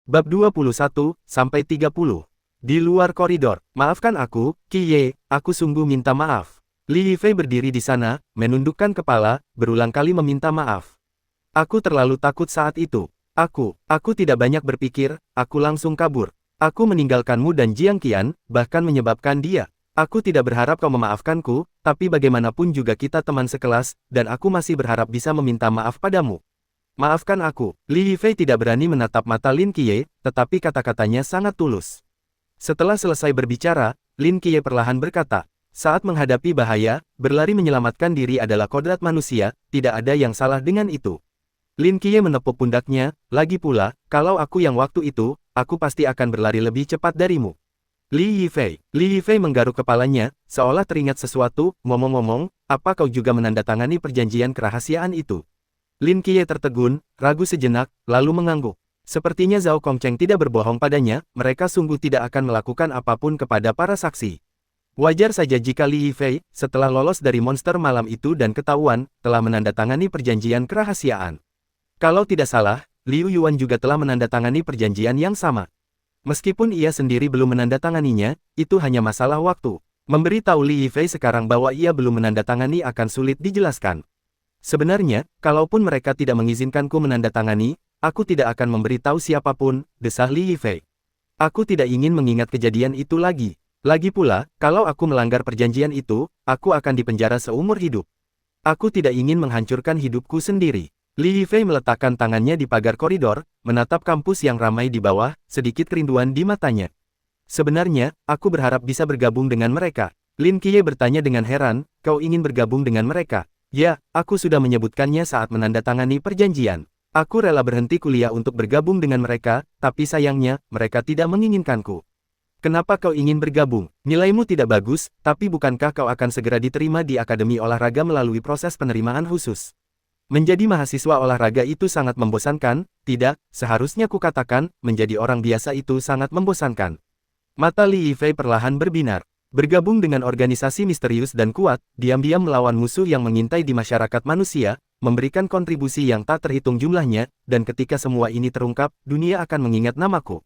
Bab 21-30. Di luar koridor. Maafkan aku, Qiye, aku sungguh minta maaf. Li Yifei berdiri di sana, menundukkan kepala, berulang kali meminta maaf. Aku terlalu takut saat itu. Aku tidak banyak berpikir, aku langsung kabur. Aku meninggalkanmu dan Jiang Qian, bahkan menyebabkan dia. Aku tidak berharap kau memaafkanku, tapi bagaimanapun juga kita teman sekelas, dan aku masih berharap bisa meminta maaf padamu. Maafkan aku. Li Yifei tidak berani menatap mata Lin Qiye, tetapi kata-katanya sangat tulus. Setelah selesai berbicara, Lin Qiye perlahan berkata, saat menghadapi bahaya, berlari menyelamatkan diri adalah kodrat manusia, tidak ada yang salah dengan itu. Lin Qiye menepuk pundaknya, lagi pula, kalau aku yang waktu itu, aku pasti akan berlari lebih cepat darimu. Li Yifei menggaruk kepalanya, seolah teringat sesuatu, ngomong-ngomong, apa kau juga menandatangani perjanjian kerahasiaan itu? Lin Qiye tertegun, ragu sejenak, lalu mengangguk. Sepertinya Zhao Kongcheng tidak berbohong padanya, mereka sungguh tidak akan melakukan apapun kepada para saksi. Wajar saja jika Li Yifei, setelah lolos dari monster malam itu dan ketahuan, telah menandatangani perjanjian kerahasiaan. Kalau tidak salah, Liu Yuan juga telah menandatangani perjanjian yang sama. Meskipun ia sendiri belum menandatanganinya, itu hanya masalah waktu. Memberitahu Li Yifei sekarang bahwa ia belum menandatangani akan sulit dijelaskan. Sebenarnya, kalaupun mereka tidak mengizinkanku menandatangani, aku tidak akan memberitahu siapapun, desah Li Yifei. Aku tidak ingin mengingat kejadian itu lagi. Lagi pula, kalau aku melanggar perjanjian itu, aku akan dipenjara seumur hidup. Aku tidak ingin menghancurkan hidupku sendiri. Li Yifei meletakkan tangannya di pagar koridor, menatap kampus yang ramai di bawah, sedikit kerinduan di matanya. Sebenarnya, aku berharap bisa bergabung dengan mereka. Lin Qiye bertanya dengan heran, kau ingin bergabung dengan mereka? Ya, aku sudah menyebutkannya saat menandatangani perjanjian. Aku rela berhenti kuliah untuk bergabung dengan mereka, tapi sayangnya, mereka tidak menginginkanku. Kenapa kau ingin bergabung? Nilaimu tidak bagus, tapi bukankah kau akan segera diterima di Akademi Olahraga melalui proses penerimaan khusus? Menjadi mahasiswa olahraga itu sangat membosankan, tidak, seharusnya kukatakan, menjadi orang biasa itu sangat membosankan. Mata Li Yifei perlahan berbinar. Bergabung dengan organisasi misterius dan kuat, diam-diam melawan musuh yang mengintai di masyarakat manusia, memberikan kontribusi yang tak terhitung jumlahnya, dan ketika semua ini terungkap, dunia akan mengingat namaku.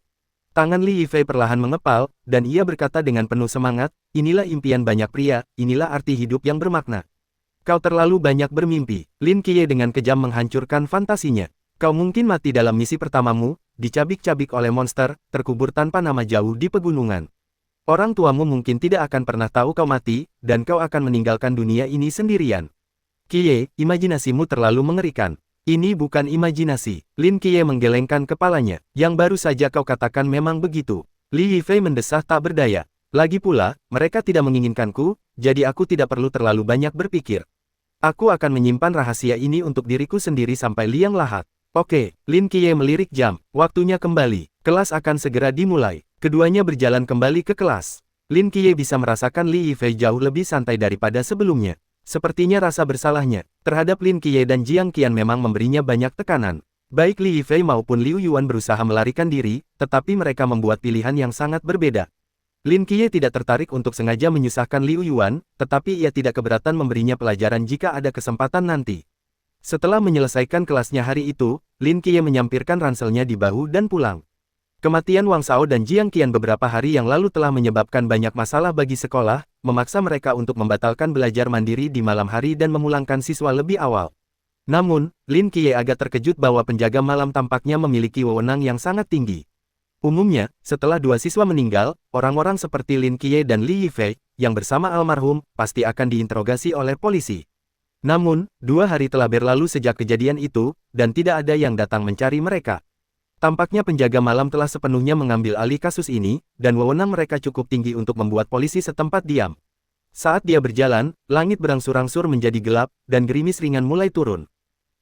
Tangan Li Yifei perlahan mengepal, dan ia berkata dengan penuh semangat, inilah impian banyak pria, inilah arti hidup yang bermakna. Kau terlalu banyak bermimpi. Lin Qiye dengan kejam menghancurkan fantasinya. Kau mungkin mati dalam misi pertamamu, dicabik-cabik oleh monster, terkubur tanpa nama jauh di pegunungan. Orang tuamu mungkin tidak akan pernah tahu kau mati, dan kau akan meninggalkan dunia ini sendirian. Qiye, imajinasimu terlalu mengerikan. Ini bukan imajinasi. Lin Qiye menggelengkan kepalanya. Yang baru saja kau katakan memang begitu. Li Yifei mendesah tak berdaya. Lagi pula, mereka tidak menginginkanku, jadi aku tidak perlu terlalu banyak berpikir. Aku akan menyimpan rahasia ini untuk diriku sendiri sampai liang lahat. Oke, Lin Qiye melirik jam. Waktunya kembali. Kelas akan segera dimulai. Keduanya berjalan kembali ke kelas. Lin Qiye bisa merasakan Li Yifei jauh lebih santai daripada sebelumnya. Sepertinya rasa bersalahnya terhadap Lin Qiye dan Jiang Qian memang memberinya banyak tekanan. Baik Li Yifei maupun Liu Yuan berusaha melarikan diri, tetapi mereka membuat pilihan yang sangat berbeda. Lin Qiye tidak tertarik untuk sengaja menyusahkan Liu Yuan, tetapi ia tidak keberatan memberinya pelajaran jika ada kesempatan nanti. Setelah menyelesaikan kelasnya hari itu, Lin Qiye menyampirkan ranselnya di bahu dan pulang. Kematian Wang Shao dan Jiang Qian beberapa hari yang lalu telah menyebabkan banyak masalah bagi sekolah, memaksa mereka untuk membatalkan belajar mandiri di malam hari dan memulangkan siswa lebih awal. Namun, Lin Qiye agak terkejut bahwa penjaga malam tampaknya memiliki wewenang yang sangat tinggi. Umumnya, setelah dua siswa meninggal, orang-orang seperti Lin Qiye dan Li Yifei, yang bersama almarhum, pasti akan diinterogasi oleh polisi. Namun, 2 hari telah berlalu sejak kejadian itu, dan tidak ada yang datang mencari mereka. Tampaknya penjaga malam telah sepenuhnya mengambil alih kasus ini, dan wewenang mereka cukup tinggi untuk membuat polisi setempat diam. Saat dia berjalan, langit berangsur-angsur menjadi gelap, dan gerimis ringan mulai turun.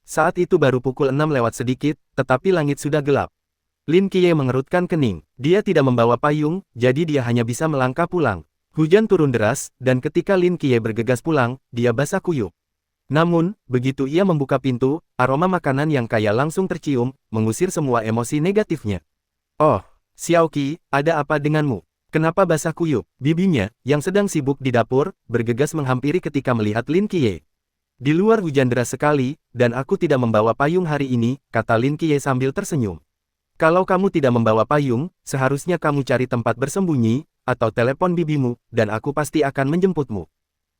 Saat itu baru pukul 6 lewat sedikit, tetapi langit sudah gelap. Lin Qiye mengerutkan kening. Dia tidak membawa payung, jadi dia hanya bisa melangkah pulang. Hujan turun deras, dan ketika Lin Qiye bergegas pulang, dia basah kuyup. Namun, begitu ia membuka pintu, aroma makanan yang kaya langsung tercium, mengusir semua emosi negatifnya. Oh, Xiao Qi, ada apa denganmu? Kenapa basah kuyup? Bibinya, yang sedang sibuk di dapur, bergegas menghampiri ketika melihat Lin Qiye. Di luar hujan deras sekali, dan aku tidak membawa payung hari ini, kata Lin Qiye sambil tersenyum. Kalau kamu tidak membawa payung, seharusnya kamu cari tempat bersembunyi, atau telepon bibimu, dan aku pasti akan menjemputmu.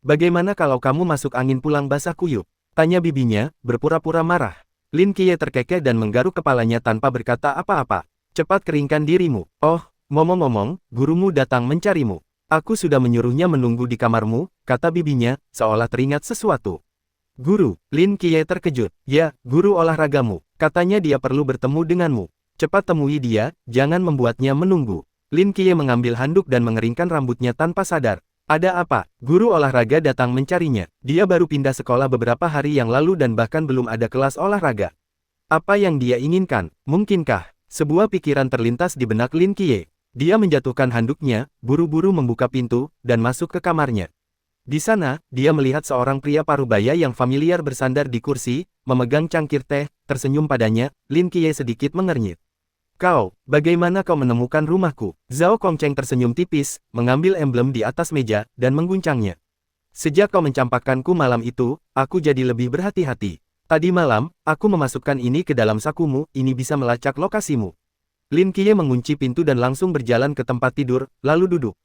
Bagaimana kalau kamu masuk angin pulang basah kuyup? Tanya bibinya, berpura-pura marah. Lin Qiye terkekeh dan menggaruk kepalanya tanpa berkata apa-apa. Cepat keringkan dirimu. Oh, ngomong-ngomong, gurumu datang mencarimu. Aku sudah menyuruhnya menunggu di kamarmu, kata bibinya, seolah teringat sesuatu. Guru, Lin Qiye terkejut. Ya, guru olahragamu. Katanya dia perlu bertemu denganmu. Cepat temui dia, jangan membuatnya menunggu. Lin Qiye mengambil handuk dan mengeringkan rambutnya tanpa sadar. Ada apa? Guru olahraga datang mencarinya. Dia baru pindah sekolah beberapa hari yang lalu dan bahkan belum ada kelas olahraga. Apa yang dia inginkan? Mungkinkah? Sebuah pikiran terlintas di benak Lin Qiye. Dia menjatuhkan handuknya, buru-buru membuka pintu, dan masuk ke kamarnya. Di sana, dia melihat seorang pria parubaya yang familiar bersandar di kursi, memegang cangkir teh, tersenyum padanya. Lin Qiye sedikit mengernyit. Kau, bagaimana kau menemukan rumahku? Zhao Kongcheng tersenyum tipis, mengambil emblem di atas meja, dan mengguncangnya. Sejak kau mencampakkanku malam itu, aku jadi lebih berhati-hati. Tadi malam, aku memasukkan ini ke dalam sakumu, ini bisa melacak lokasimu. Lin Qiye mengunci pintu dan langsung berjalan ke tempat tidur, lalu duduk.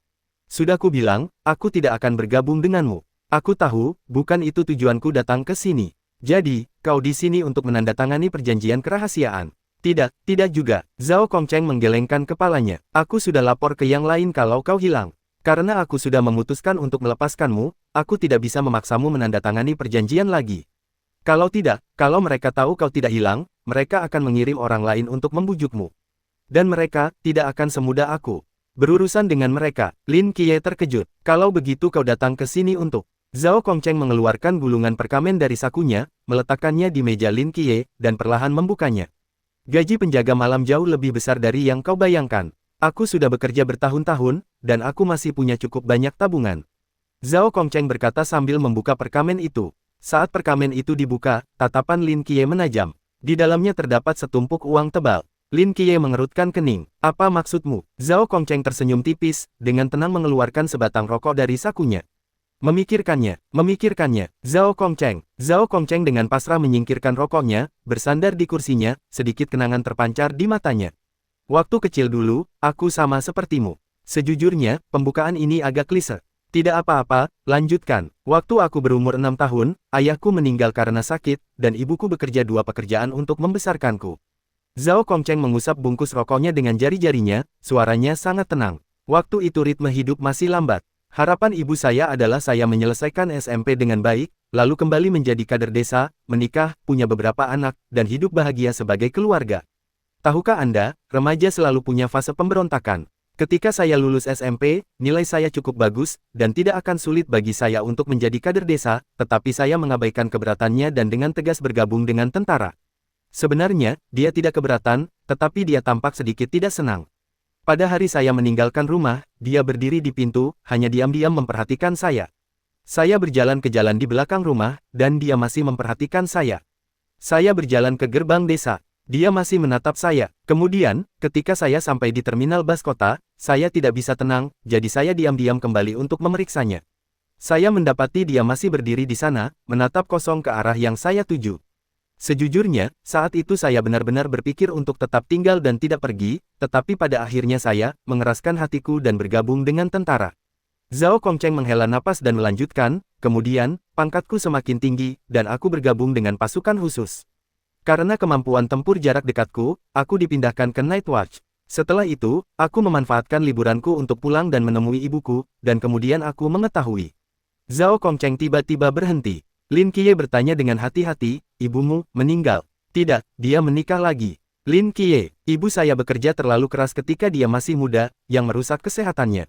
Sudah ku bilang, aku tidak akan bergabung denganmu. Aku tahu, bukan itu tujuanku datang ke sini. Jadi, kau di sini untuk menandatangani perjanjian kerahasiaan. Tidak, tidak juga. Zhao Kongcheng menggelengkan kepalanya. Aku sudah lapor ke yang lain kalau kau hilang. Karena aku sudah memutuskan untuk melepaskanmu, aku tidak bisa memaksamu menandatangani perjanjian lagi. Kalau tidak, kalau mereka tahu kau tidak hilang, mereka akan mengirim orang lain untuk membujukmu. Dan mereka tidak akan semudah aku berurusan dengan mereka. Lin Qiye terkejut. Kalau begitu kau datang ke sini untuk... Zhao Kongcheng mengeluarkan gulungan perkamen dari sakunya, meletakkannya di meja Lin Qiye, dan perlahan membukanya. Gaji penjaga malam jauh lebih besar dari yang kau bayangkan. Aku sudah bekerja bertahun-tahun, dan aku masih punya cukup banyak tabungan. Zhao Kongcheng berkata sambil membuka perkamen itu. Saat perkamen itu dibuka, tatapan Lin Qiye menajam. Di dalamnya terdapat setumpuk uang tebal. Lin Qiye mengerutkan kening. Apa maksudmu? Zhao Kongcheng tersenyum tipis, dengan tenang mengeluarkan sebatang rokok dari sakunya. Memikirkannya, Zhao Kongcheng dengan pasrah menyingkirkan rokoknya, bersandar di kursinya, sedikit kenangan terpancar di matanya. Waktu kecil dulu, aku sama sepertimu. Sejujurnya, pembukaan ini agak klise. Tidak apa-apa, lanjutkan. Waktu aku berumur 6 tahun, ayahku meninggal karena sakit, dan ibuku bekerja 2 pekerjaan untuk membesarkanku. Zhao Kongcheng mengusap bungkus rokoknya dengan jari-jarinya, suaranya sangat tenang. Waktu itu ritme hidup masih lambat. Harapan ibu saya adalah saya menyelesaikan SMP dengan baik, lalu kembali menjadi kader desa, menikah, punya beberapa anak, dan hidup bahagia sebagai keluarga. Tahukah Anda, remaja selalu punya fase pemberontakan. Ketika saya lulus SMP, nilai saya cukup bagus, dan tidak akan sulit bagi saya untuk menjadi kader desa, tetapi saya mengabaikan keberatannya dan dengan tegas bergabung dengan tentara. Sebenarnya, dia tidak keberatan, tetapi dia tampak sedikit tidak senang. Pada hari saya meninggalkan rumah, dia berdiri di pintu, hanya diam-diam memperhatikan saya. Saya berjalan ke jalan di belakang rumah, dan dia masih memperhatikan saya. Saya berjalan ke gerbang desa. Dia masih menatap saya. Kemudian, ketika saya sampai di terminal bus kota, saya tidak bisa tenang, jadi saya diam-diam kembali untuk memeriksanya. Saya mendapati dia masih berdiri di sana, menatap kosong ke arah yang saya tuju. Sejujurnya, saat itu saya benar-benar berpikir untuk tetap tinggal dan tidak pergi, tetapi pada akhirnya saya mengeraskan hatiku dan bergabung dengan tentara. Zhao Kongcheng menghela napas dan melanjutkan, kemudian, pangkatku semakin tinggi, dan aku bergabung dengan pasukan khusus. Karena kemampuan tempur jarak dekatku, aku dipindahkan ke Night Watch. Setelah itu, aku memanfaatkan liburanku untuk pulang dan menemui ibuku, dan kemudian aku mengetahui. Zhao Kongcheng tiba-tiba berhenti. Lin Qiye bertanya dengan hati-hati, ibumu meninggal. Tidak, dia menikah lagi. Lin Qiye, ibu saya bekerja terlalu keras ketika dia masih muda, yang merusak kesehatannya.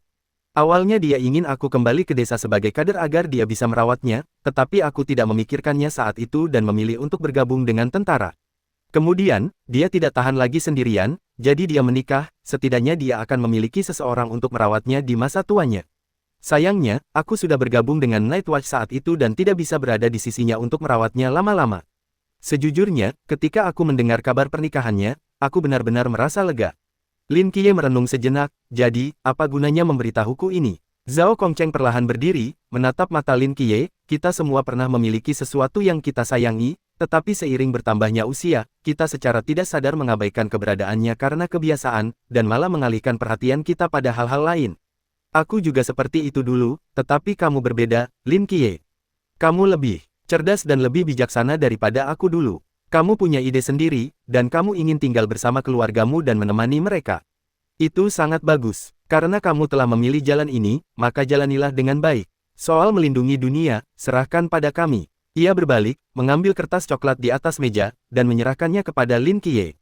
Awalnya dia ingin aku kembali ke desa sebagai kader agar dia bisa merawatnya, tetapi aku tidak memikirkannya saat itu dan memilih untuk bergabung dengan tentara. Kemudian, dia tidak tahan lagi sendirian, jadi dia menikah, setidaknya dia akan memiliki seseorang untuk merawatnya di masa tuanya. Sayangnya, aku sudah bergabung dengan Night Watch saat itu dan tidak bisa berada di sisinya untuk merawatnya lama-lama. Sejujurnya, ketika aku mendengar kabar pernikahannya, aku benar-benar merasa lega. Lin Qiye merenung sejenak, jadi, apa gunanya memberitahuku ini? Zhao Kongcheng perlahan berdiri, menatap mata Lin Qiye, kita semua pernah memiliki sesuatu yang kita sayangi, Tetapi seiring bertambahnya usia, kita secara tidak sadar mengabaikan keberadaannya karena kebiasaan, dan malah mengalihkan perhatian kita pada hal-hal lain. Aku juga seperti itu dulu, tetapi kamu berbeda, Lin Qiye. Kamu lebih cerdas dan lebih bijaksana daripada aku dulu. Kamu punya ide sendiri, dan kamu ingin tinggal bersama keluargamu dan menemani mereka. Itu sangat bagus. Karena kamu telah memilih jalan ini, maka jalanilah dengan baik. Soal melindungi dunia, serahkan pada kami. Ia berbalik, mengambil kertas coklat di atas meja, dan menyerahkannya kepada Lin Qiye.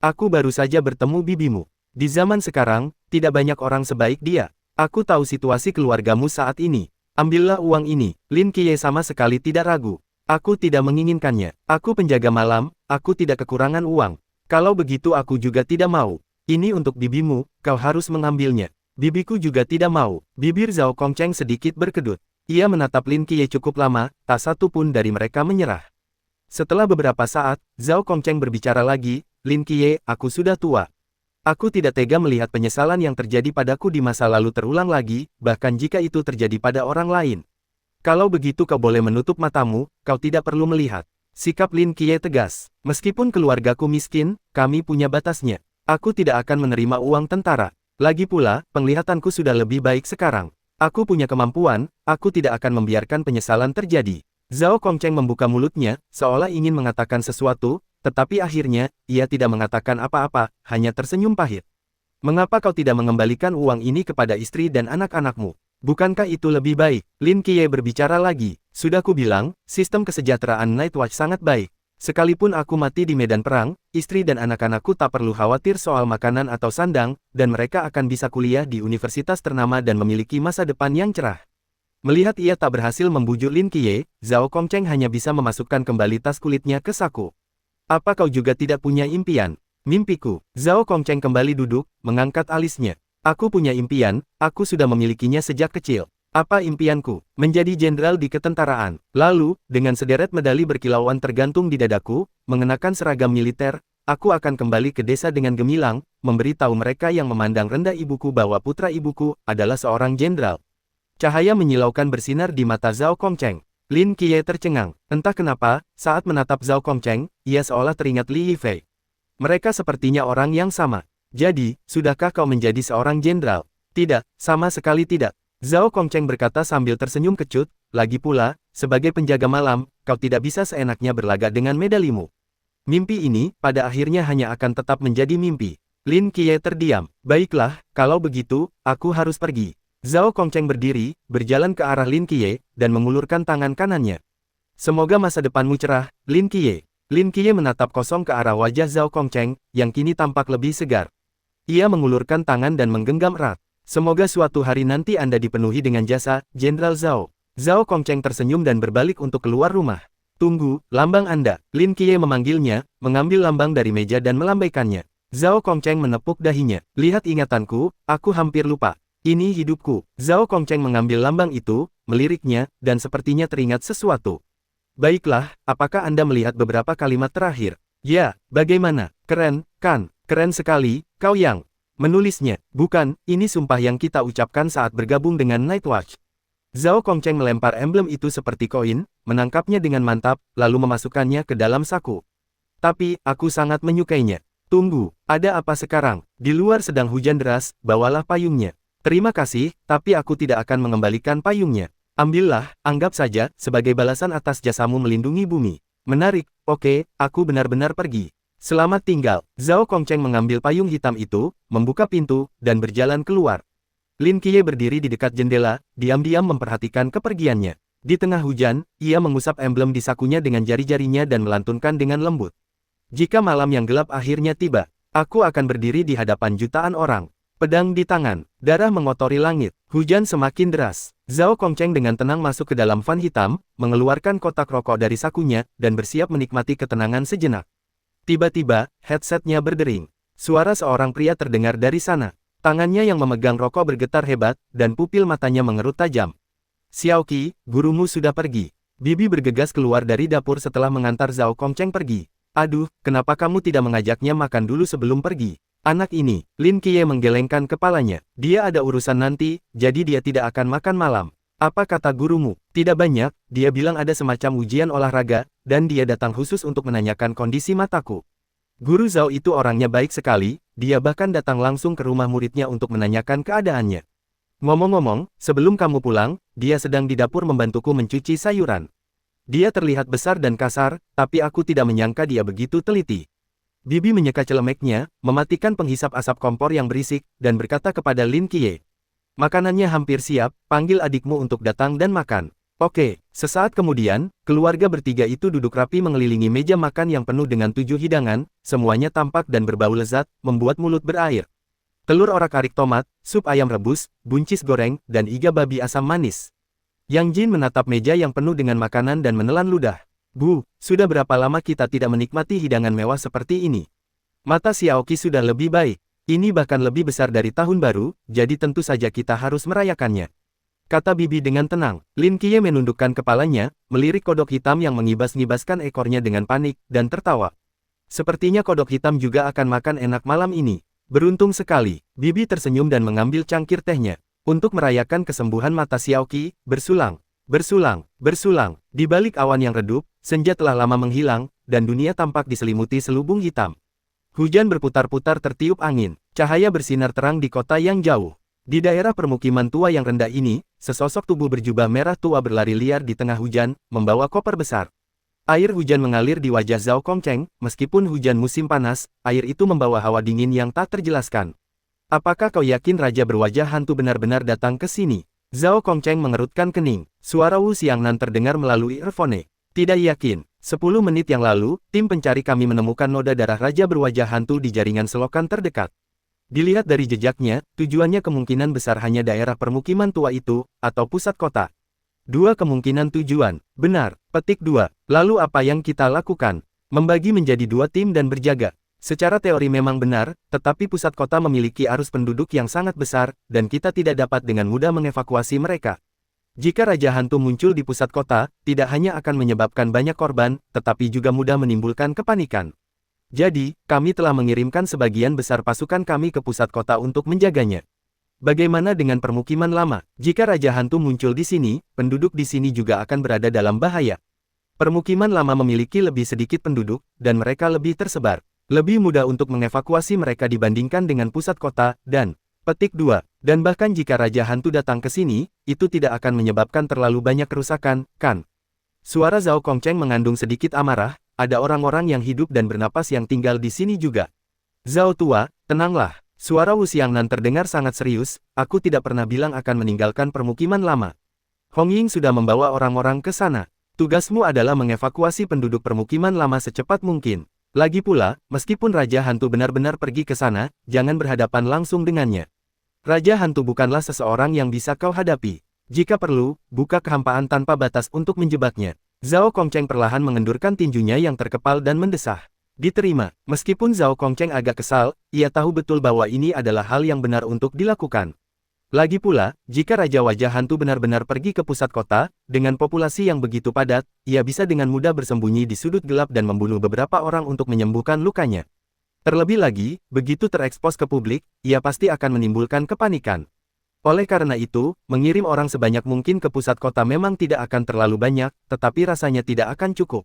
Aku baru saja bertemu bibimu. Di zaman sekarang, tidak banyak orang sebaik dia. Aku tahu situasi keluargamu saat ini. Ambillah uang ini. Lin Qiye sama sekali tidak ragu. Aku tidak menginginkannya. Aku penjaga malam, aku tidak kekurangan uang. Kalau begitu aku juga tidak mau. Ini untuk bibimu, kau harus mengambilnya. Bibiku juga tidak mau. Bibir Zhao Kongcheng sedikit berkedut. Ia menatap Lin Qiye cukup lama, tak satu pun dari mereka menyerah. Setelah beberapa saat, Zhao Kongcheng berbicara lagi, Lin Qiye, aku sudah tua. Aku tidak tega melihat penyesalan yang terjadi padaku di masa lalu terulang lagi, bahkan jika itu terjadi pada orang lain. Kalau begitu kau boleh menutup matamu, kau tidak perlu melihat. Sikap Lin Qiye tegas. Meskipun keluargaku miskin, kami punya batasnya. Aku tidak akan menerima uang tentara. Lagi pula, penglihatanku sudah lebih baik sekarang. Aku punya kemampuan, aku tidak akan membiarkan penyesalan terjadi. Zhao Kongcheng membuka mulutnya, seolah ingin mengatakan sesuatu, tetapi akhirnya, ia tidak mengatakan apa-apa, hanya tersenyum pahit. Mengapa kau tidak mengembalikan uang ini kepada istri dan anak-anakmu? Bukankah itu lebih baik? Lin Qiye berbicara lagi. Sudah ku bilang, sistem kesejahteraan Night Watch sangat baik. Sekalipun aku mati di medan perang, istri dan anak-anakku tak perlu khawatir soal makanan atau sandang, dan mereka akan bisa kuliah di universitas ternama dan memiliki masa depan yang cerah. Melihat ia tak berhasil membujuk Lin Qiye, Zhao Kongcheng hanya bisa memasukkan kembali tas kulitnya ke saku. Apa kau juga tidak punya impian? Mimpiku. Zhao Kongcheng kembali duduk, mengangkat alisnya. Aku punya impian, aku sudah memilikinya sejak kecil. Apa impianku? Menjadi jenderal di ketentaraan. Lalu, dengan sederet medali berkilauan tergantung di dadaku, mengenakan seragam militer, aku akan kembali ke desa dengan gemilang, memberitahu mereka yang memandang rendah ibuku bahwa putra ibuku adalah seorang jenderal. Cahaya menyilaukan bersinar di mata Zhao Kongcheng. Lin Qiye tercengang. Entah kenapa, saat menatap Zhao Kongcheng, ia seolah teringat Li Yifei. Mereka sepertinya orang yang sama. Jadi, sudahkah kau menjadi seorang jenderal? Tidak, sama sekali tidak. Zhao Kongcheng berkata sambil tersenyum kecut, lagi pula, sebagai penjaga malam, kau tidak bisa seenaknya berlagak dengan medalimu. Mimpi ini, pada akhirnya hanya akan tetap menjadi mimpi. Lin Qiye terdiam. Baiklah, kalau begitu, aku harus pergi. Zhao Kongcheng berdiri, berjalan ke arah Lin Qiye, dan mengulurkan tangan kanannya. Semoga masa depanmu cerah, Lin Qiye. Lin Qiye menatap kosong ke arah wajah Zhao Kongcheng, yang kini tampak lebih segar. Ia mengulurkan tangan dan menggenggam erat. Semoga suatu hari nanti Anda dipenuhi dengan jasa, Jenderal Zhao. Zhao Kongcheng tersenyum dan berbalik untuk keluar rumah. Tunggu, lambang Anda. Lin Qiye memanggilnya, mengambil lambang dari meja dan melambaikannya. Zhao Kongcheng menepuk dahinya. Lihat ingatanku, aku hampir lupa. Ini hidupku. Zhao Kongcheng mengambil lambang itu, meliriknya, dan sepertinya teringat sesuatu. Baiklah, apakah Anda melihat beberapa kalimat terakhir? Ya, bagaimana? Keren, kan? Keren sekali, kau yang menulisnya. Bukan, ini sumpah yang kita ucapkan saat bergabung dengan Night Watch. Zhao Kongcheng melempar emblem itu seperti koin, menangkapnya dengan mantap, lalu memasukkannya ke dalam saku. Tapi, aku sangat menyukainya. Tunggu, ada apa sekarang? Di luar sedang hujan deras, bawalah payungnya. Terima kasih, tapi aku tidak akan mengembalikan payungnya. Ambillah, anggap saja, sebagai balasan atas jasamu melindungi bumi. Menarik, oke, aku benar-benar pergi. Selamat tinggal. Zhao Kongcheng mengambil payung hitam itu, membuka pintu, dan berjalan keluar. Lin Qiye berdiri di dekat jendela, diam-diam memperhatikan kepergiannya. Di tengah hujan, ia mengusap emblem di sakunya dengan jari-jarinya dan melantunkan dengan lembut. Jika malam yang gelap akhirnya tiba, aku akan berdiri di hadapan jutaan orang. Pedang di tangan, darah mengotori langit, hujan semakin deras. Zhao Kongcheng dengan tenang masuk ke dalam van hitam, mengeluarkan kotak rokok dari sakunya, dan bersiap menikmati ketenangan sejenak. Tiba-tiba, headsetnya berdering. Suara seorang pria terdengar dari sana. Tangannya yang memegang rokok bergetar hebat, dan pupil matanya mengerut tajam. Xiao Qi, gurumu sudah pergi. Bibi bergegas keluar dari dapur setelah mengantar Zhao Kongcheng pergi. Aduh, kenapa kamu tidak mengajaknya makan dulu sebelum pergi? Anak ini, Lin Qiye menggelengkan kepalanya. Dia ada urusan nanti, jadi dia tidak akan makan malam. Apa kata gurumu? Tidak banyak, dia bilang ada semacam ujian olahraga, dan dia datang khusus untuk menanyakan kondisi mataku. Guru Zhao itu orangnya baik sekali, dia bahkan datang langsung ke rumah muridnya untuk menanyakan keadaannya. Ngomong-ngomong, sebelum kamu pulang, dia sedang di dapur membantuku mencuci sayuran. Dia terlihat besar dan kasar, tapi aku tidak menyangka dia begitu teliti. Bibi menyeka celemeknya, mematikan penghisap asap kompor yang berisik, dan berkata kepada Lin Qiye. Makanannya hampir siap, panggil adikmu untuk datang dan makan. Oke, sesaat kemudian, keluarga bertiga itu duduk rapi mengelilingi meja makan yang penuh dengan 7 hidangan, semuanya tampak dan berbau lezat, membuat mulut berair. Telur orak-arik tomat, sup ayam rebus, buncis goreng, dan iga babi asam manis. Yang Jin menatap meja yang penuh dengan makanan dan menelan ludah. Bu, sudah berapa lama kita tidak menikmati hidangan mewah seperti ini? Mata Xiaoqi sudah lebih baik. Ini bahkan lebih besar dari tahun baru, jadi tentu saja kita harus merayakannya. Kata Bibi dengan tenang. Lin Qiye menundukkan kepalanya, melirik kodok hitam yang mengibas-ngibaskan ekornya dengan panik, dan tertawa. Sepertinya kodok hitam juga akan makan enak malam ini. Beruntung sekali. Bibi tersenyum dan mengambil cangkir tehnya. Untuk merayakan kesembuhan mata Xiaoqi, bersulang. Di balik awan yang redup, senja telah lama menghilang, dan dunia tampak diselimuti selubung hitam. Hujan berputar-putar tertiup angin, cahaya bersinar terang di kota yang jauh. Di daerah permukiman tua yang rendah ini, sesosok tubuh berjubah merah tua berlari liar di tengah hujan, membawa koper besar. Air hujan mengalir di wajah Zhao Kongcheng, meskipun hujan musim panas, air itu membawa hawa dingin yang tak terjelaskan. Apakah kau yakin Raja berwajah hantu benar-benar datang ke sini? Zhao Kongcheng mengerutkan kening, suara Wu Xiangnan terdengar melalui earphone. Tidak yakin. 10 menit yang lalu, tim pencari kami menemukan noda darah raja berwajah hantu di jaringan selokan terdekat. Dilihat dari jejaknya, tujuannya kemungkinan besar hanya daerah permukiman tua itu, atau pusat kota. 2 kemungkinan tujuan. Benar, petik 2. Lalu apa yang kita lakukan? Membagi menjadi 2 tim dan berjaga. Secara teori memang benar, tetapi pusat kota memiliki arus penduduk yang sangat besar, dan kita tidak dapat dengan mudah mengevakuasi mereka. Jika Raja Hantu muncul di pusat kota, tidak hanya akan menyebabkan banyak korban, tetapi juga mudah menimbulkan kepanikan. Jadi, kami telah mengirimkan sebagian besar pasukan kami ke pusat kota untuk menjaganya. Bagaimana dengan permukiman lama? Jika Raja Hantu muncul di sini, penduduk di sini juga akan berada dalam bahaya. Permukiman lama memiliki lebih sedikit penduduk, dan mereka lebih tersebar. Lebih mudah untuk mengevakuasi mereka dibandingkan dengan pusat kota, dan petik 2. Dan bahkan jika Raja Hantu datang ke sini, itu tidak akan menyebabkan terlalu banyak kerusakan, kan? Suara Zhao Kongcheng mengandung sedikit amarah, ada orang-orang yang hidup dan bernapas yang tinggal di sini juga. Zhao tua, tenanglah. Suara Wu Xiangnan terdengar sangat serius, aku tidak pernah bilang akan meninggalkan permukiman lama. Hong Ying sudah membawa orang-orang ke sana. Tugasmu adalah mengevakuasi penduduk permukiman lama secepat mungkin. Lagi pula, meskipun Raja Hantu benar-benar pergi ke sana, jangan berhadapan langsung dengannya. Raja Hantu bukanlah seseorang yang bisa kau hadapi. Jika perlu, buka kehampaan tanpa batas untuk menjebaknya. Zhao Kongcheng perlahan mengendurkan tinjunya yang terkepal dan mendesah. Diterima. Meskipun Zhao Kongcheng agak kesal, ia tahu betul bahwa ini adalah hal yang benar untuk dilakukan. Lagi pula, jika Raja Wajah Hantu benar-benar pergi ke pusat kota, dengan populasi yang begitu padat, ia bisa dengan mudah bersembunyi di sudut gelap dan membunuh beberapa orang untuk menyembuhkan lukanya. Terlebih lagi, begitu terekspos ke publik, ia pasti akan menimbulkan kepanikan. Oleh karena itu, mengirim orang sebanyak mungkin ke pusat kota memang tidak akan terlalu banyak, tetapi rasanya tidak akan cukup.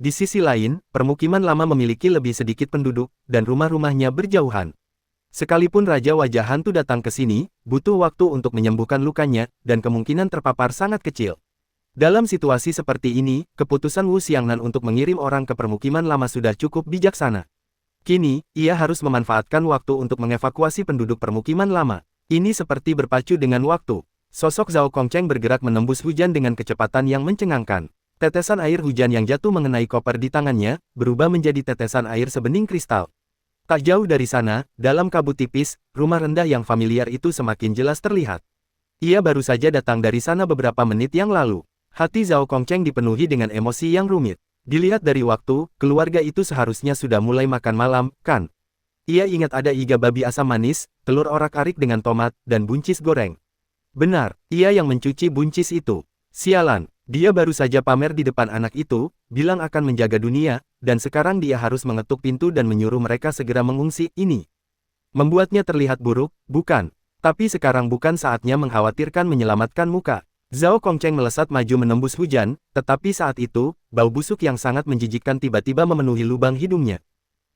Di sisi lain, permukiman lama memiliki lebih sedikit penduduk, dan rumah-rumahnya berjauhan. Sekalipun Raja Wajah Hantu datang ke sini, butuh waktu untuk menyembuhkan lukanya, dan kemungkinan terpapar sangat kecil. Dalam situasi seperti ini, keputusan Wu Xiangnan untuk mengirim orang ke permukiman lama sudah cukup bijaksana. Kini, ia harus memanfaatkan waktu untuk mengevakuasi penduduk permukiman lama. Ini seperti berpacu dengan waktu. Sosok Zhao Kongcheng bergerak menembus hujan dengan kecepatan yang mencengangkan. Tetesan air hujan yang jatuh mengenai koper di tangannya, berubah menjadi tetesan air sebening kristal. Tak jauh dari sana, dalam kabut tipis, rumah rendah yang familiar itu semakin jelas terlihat. Ia baru saja datang dari sana beberapa menit yang lalu. Hati Zhao Kongcheng dipenuhi dengan emosi yang rumit. Dilihat dari waktu, keluarga itu seharusnya sudah mulai makan malam, kan? Ia ingat ada iga babi asam manis, telur orak-arik dengan tomat, dan buncis goreng. Benar, ia yang mencuci buncis itu. Sialan, dia baru saja pamer di depan anak itu, bilang akan menjaga dunia, dan sekarang dia harus mengetuk pintu dan menyuruh mereka segera mengungsi. Ini membuatnya terlihat buruk, bukan? Tapi sekarang bukan saatnya mengkhawatirkan menyelamatkan muka. Zhao Kongcheng melesat maju menembus hujan, tetapi saat itu, bau busuk yang sangat menjijikkan tiba-tiba memenuhi lubang hidungnya.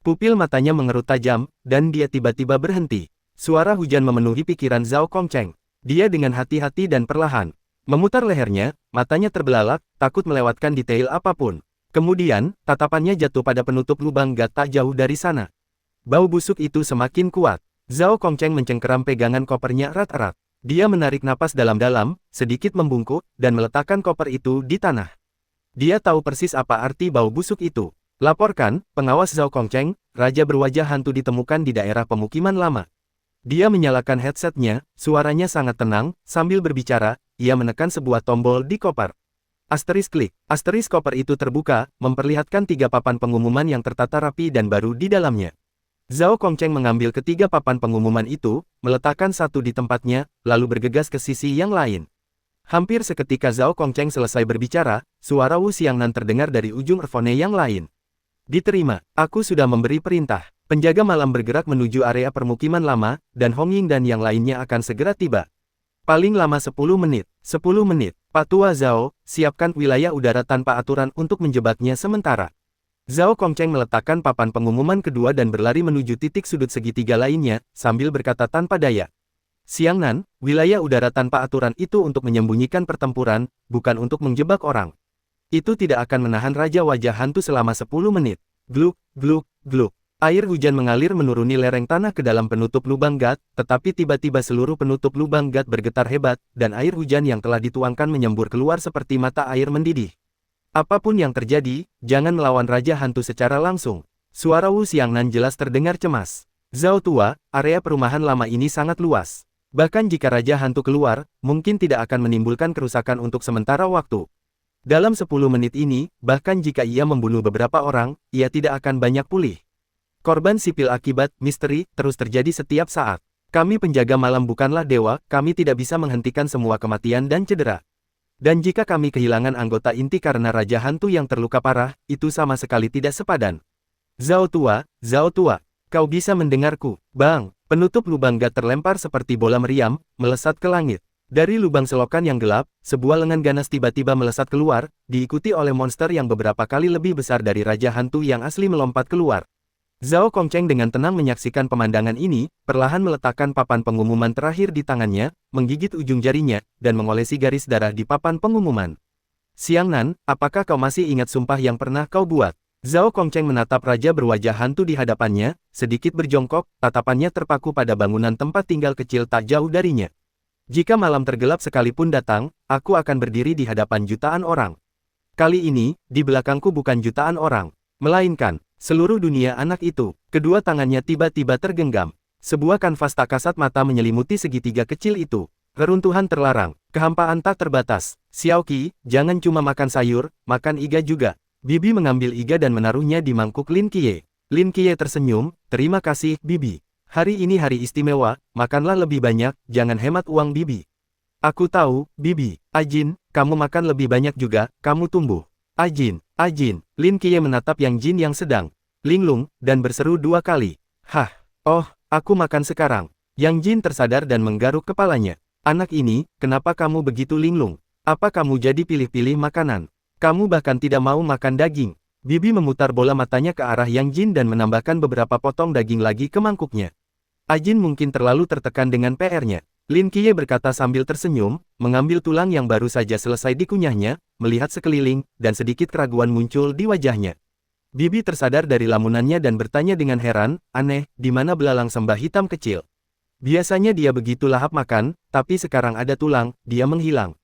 Pupil matanya mengerut tajam, dan dia tiba-tiba berhenti. Suara hujan memenuhi pikiran Zhao Kongcheng. Dia dengan hati-hati dan perlahan memutar lehernya, matanya terbelalak, takut melewatkan detail apapun. Kemudian, tatapannya jatuh pada penutup lubang gat tak jauh dari sana. Bau busuk itu semakin kuat. Zhao Kongcheng mencengkeram pegangan kopernya erat-erat. Dia menarik napas dalam-dalam, sedikit membungkuk, dan meletakkan koper itu di tanah. Dia tahu persis apa arti bau busuk itu. Laporkan, pengawas Zhao Kongcheng, raja berwajah hantu ditemukan di daerah pemukiman lama. Dia menyalakan headsetnya, suaranya sangat tenang, sambil berbicara, ia menekan sebuah tombol di koper. Klik. Koper itu terbuka, memperlihatkan 3 papan pengumuman yang tertata rapi dan baru di dalamnya. Zhao Kongcheng mengambil ketiga papan pengumuman itu, meletakkan satu di tempatnya, lalu bergegas ke sisi yang lain. Hampir seketika Zhao Kongcheng selesai berbicara, suara Wu Xiangnan terdengar dari ujung earphone yang lain. Diterima, aku sudah memberi perintah. Penjaga malam bergerak menuju area permukiman lama, dan Hong Ying dan yang lainnya akan segera tiba. Paling lama 10 menit. 10 menit. Pak Tua Zhao, siapkan wilayah udara tanpa aturan untuk menjebaknya sementara. Zhao Kongcheng meletakkan papan pengumuman kedua dan berlari menuju titik sudut segitiga lainnya, sambil berkata tanpa daya. Xiangnan, wilayah udara tanpa aturan itu untuk menyembunyikan pertempuran, bukan untuk menjebak orang. Itu tidak akan menahan Raja Wajah Hantu selama 10 menit. Gluk, gluk, gluk. Air hujan mengalir menuruni lereng tanah ke dalam penutup lubang gat, tetapi tiba-tiba seluruh penutup lubang gat bergetar hebat, dan air hujan yang telah dituangkan menyembur keluar seperti mata air mendidih. Apapun yang terjadi, jangan melawan Raja Hantu secara langsung. Suara Wu Xiangnan jelas terdengar cemas. Zhao Tua, area perumahan lama ini sangat luas. Bahkan jika Raja Hantu keluar, mungkin tidak akan menimbulkan kerusakan untuk sementara waktu. Dalam 10 menit ini, bahkan jika ia membunuh beberapa orang, ia tidak akan banyak pulih. Korban sipil akibat misteri terus terjadi setiap saat. Kami penjaga malam bukanlah dewa, kami tidak bisa menghentikan semua kematian dan cedera. Dan jika kami kehilangan anggota inti karena Raja Hantu yang terluka parah, itu sama sekali tidak sepadan. Zhao Tua, kau bisa mendengarku? Bang, penutup lubang gat terlempar seperti bola meriam, melesat ke langit. Dari lubang selokan yang gelap, sebuah lengan ganas tiba-tiba melesat keluar, diikuti oleh monster yang beberapa kali lebih besar dari Raja Hantu yang asli melompat keluar. Zhao Kongcheng dengan tenang menyaksikan pemandangan ini, perlahan meletakkan papan pengumuman terakhir di tangannya, menggigit ujung jarinya, dan mengolesi garis darah di papan pengumuman. Xiangnan, apakah kau masih ingat sumpah yang pernah kau buat? Zhao Kongcheng menatap Raja berwajah hantu di hadapannya, sedikit berjongkok, tatapannya terpaku pada bangunan tempat tinggal kecil tak jauh darinya. Jika malam tergelap sekalipun datang, aku akan berdiri di hadapan jutaan orang. Kali ini, di belakangku bukan jutaan orang, melainkan seluruh dunia anak itu. Kedua tangannya tiba-tiba tergenggam. Sebuah kanvas tak kasat mata menyelimuti segitiga kecil itu. Reruntuhan terlarang, kehampaan tak terbatas. Xiao Qi, jangan cuma makan sayur, makan iga juga. Bibi mengambil iga dan menaruhnya di mangkuk Lin Qiye. Lin Qiye tersenyum, terima kasih, Bibi. Hari ini hari istimewa, makanlah lebih banyak, jangan hemat uang Bibi. Aku tahu, Bibi. Ajin, kamu makan lebih banyak juga, kamu tumbuh. Ajin. Lin Qiye menatap Yang Jin yang sedang linglung, dan berseru 2 kali. Hah, oh, aku makan sekarang. Yang Jin tersadar dan menggaruk kepalanya. Anak ini, kenapa kamu begitu linglung? Apa kamu jadi pilih-pilih makanan? Kamu bahkan tidak mau makan daging. Bibi memutar bola matanya ke arah Yang Jin dan menambahkan beberapa potong daging lagi ke mangkuknya. Ajin mungkin terlalu tertekan dengan PR-nya. Lin Qiye berkata sambil tersenyum, mengambil tulang yang baru saja selesai dikunyahnya, melihat sekeliling, dan sedikit keraguan muncul di wajahnya. Bibi tersadar dari lamunannya dan bertanya dengan heran, aneh, di mana belalang sembah hitam kecil? Biasanya dia begitu lahap makan, tapi sekarang ada tulang, dia menghilang.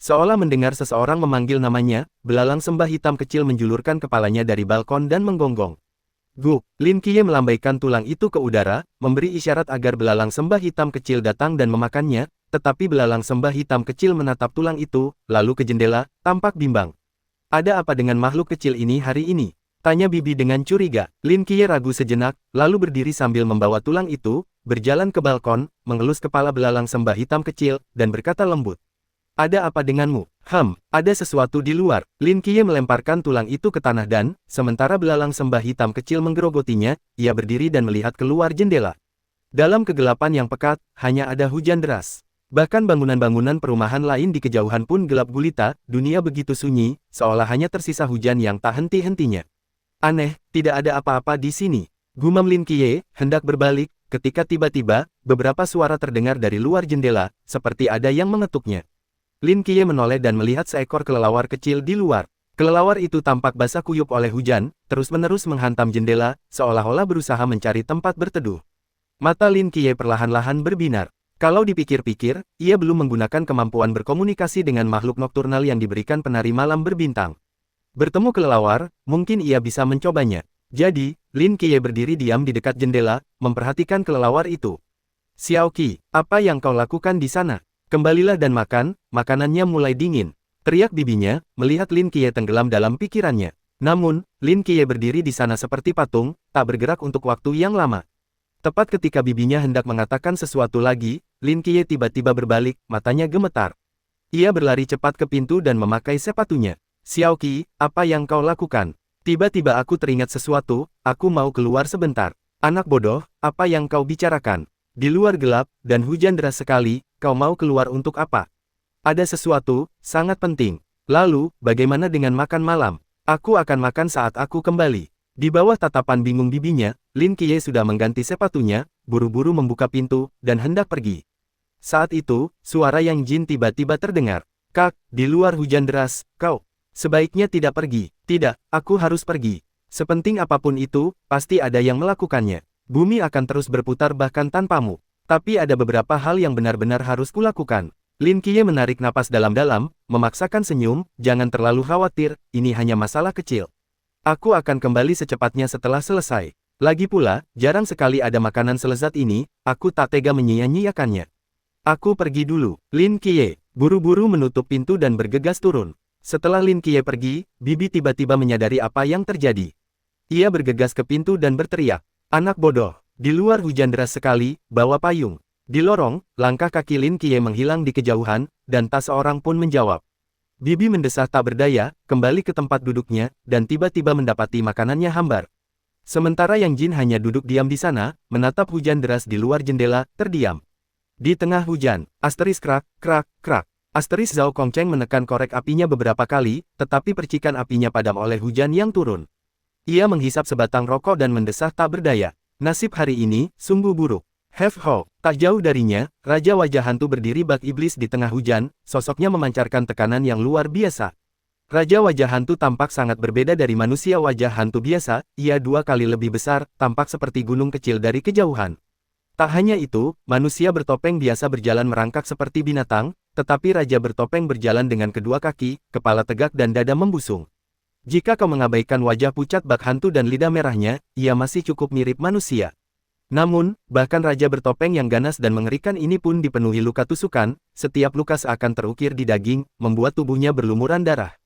Seolah mendengar seseorang memanggil namanya, belalang sembah hitam kecil menjulurkan kepalanya dari balkon dan menggonggong. Guk, Lin Qiye melambaikan tulang itu ke udara, memberi isyarat agar belalang sembah hitam kecil datang dan memakannya, tetapi belalang sembah hitam kecil menatap tulang itu, lalu ke jendela, tampak bimbang. Ada apa dengan makhluk kecil ini hari ini? Tanya Bibi dengan curiga. Lin Qiye ragu sejenak, lalu berdiri sambil membawa tulang itu, berjalan ke balkon, mengelus kepala belalang sembah hitam kecil, dan berkata lembut. Ada apa denganmu? Ada sesuatu di luar. Lin Qiye melemparkan tulang itu ke tanah dan, sementara belalang sembah hitam kecil menggerogotinya, ia berdiri dan melihat keluar jendela. Dalam kegelapan yang pekat, hanya ada hujan deras. Bahkan bangunan-bangunan perumahan lain di kejauhan pun gelap gulita, dunia begitu sunyi, seolah hanya tersisa hujan yang tak henti-hentinya. Aneh, tidak ada apa-apa di sini. Gumam Lin Qiye, hendak berbalik, ketika tiba-tiba, beberapa suara terdengar dari luar jendela, seperti ada yang mengetuknya. Lin Qiye menoleh dan melihat seekor kelelawar kecil di luar. Kelelawar itu tampak basah kuyup oleh hujan, terus-menerus menghantam jendela, seolah-olah berusaha mencari tempat berteduh. Mata Lin Qiye perlahan-lahan berbinar. Kalau dipikir-pikir, ia belum menggunakan kemampuan berkomunikasi dengan makhluk nokturnal yang diberikan penari malam berbintang. Bertemu kelelawar, mungkin ia bisa mencobanya. Jadi, Lin Qiye berdiri diam di dekat jendela, memperhatikan kelelawar itu. Xiao Qi, apa yang kau lakukan di sana? Kembalilah dan makan, makanannya mulai dingin. Teriak bibinya, melihat Lin Qiye tenggelam dalam pikirannya. Namun, Lin Qiye berdiri di sana seperti patung, tak bergerak untuk waktu yang lama. Tepat ketika bibinya hendak mengatakan sesuatu lagi, Lin Qiye tiba-tiba berbalik, matanya gemetar. Ia berlari cepat ke pintu dan memakai sepatunya. Xiao Qi, apa yang kau lakukan? Tiba-tiba aku teringat sesuatu, aku mau keluar sebentar. Anak bodoh, apa yang kau bicarakan? Di luar gelap, dan hujan deras sekali, kau mau keluar untuk apa? Ada sesuatu, sangat penting. Lalu, bagaimana dengan makan malam? Aku akan makan saat aku kembali. Di bawah tatapan bingung bibinya, Lin Qiye sudah mengganti sepatunya, buru-buru membuka pintu, dan hendak pergi. Saat itu, suara Yang Jin tiba-tiba terdengar. Kak, di luar hujan deras, kau sebaiknya tidak pergi. Tidak, aku harus pergi. Sepenting apapun itu, pasti ada yang melakukannya. Bumi akan terus berputar bahkan tanpamu. Tapi ada beberapa hal yang benar-benar harus kulakukan. Lin Qiye menarik napas dalam-dalam, memaksakan senyum, jangan terlalu khawatir, ini hanya masalah kecil. Aku akan kembali secepatnya setelah selesai. Lagi pula, jarang sekali ada makanan selezat ini, aku tak tega menyia-nyiakannya. Aku pergi dulu. Lin Qiye buru-buru menutup pintu dan bergegas turun. Setelah Lin Qiye pergi, bibi tiba-tiba menyadari apa yang terjadi. Ia bergegas ke pintu dan berteriak, anak bodoh, di luar hujan deras sekali, bawa payung. Di lorong, langkah kaki Lin Qiye menghilang di kejauhan, dan tak seorang pun menjawab. Bibi mendesah tak berdaya, kembali ke tempat duduknya, dan tiba-tiba mendapati makanannya hambar. Sementara Yang Jin hanya duduk diam di sana, menatap hujan deras di luar jendela, terdiam. Di tengah hujan, asteris krak, krak, krak. Asteris Zhao Kongcheng menekan korek apinya beberapa kali, tetapi percikan apinya padam oleh hujan yang turun. Ia menghisap sebatang rokok dan mendesah tak berdaya. Nasib hari ini, sungguh buruk. Have Ho, tak jauh darinya, Raja Wajah Hantu berdiri bak iblis di tengah hujan, sosoknya memancarkan tekanan yang luar biasa. Raja Wajah Hantu tampak sangat berbeda dari manusia wajah hantu biasa, ia 2 kali lebih besar, tampak seperti gunung kecil dari kejauhan. Tak hanya itu, manusia bertopeng biasa berjalan merangkak seperti binatang, tetapi Raja bertopeng berjalan dengan kedua kaki, kepala tegak dan dada membusung. Jika kau mengabaikan wajah pucat bak hantu dan lidah merahnya, ia masih cukup mirip manusia. Namun, bahkan Raja bertopeng yang ganas dan mengerikan ini pun dipenuhi luka tusukan, setiap luka seakan terukir di daging, membuat tubuhnya berlumuran darah.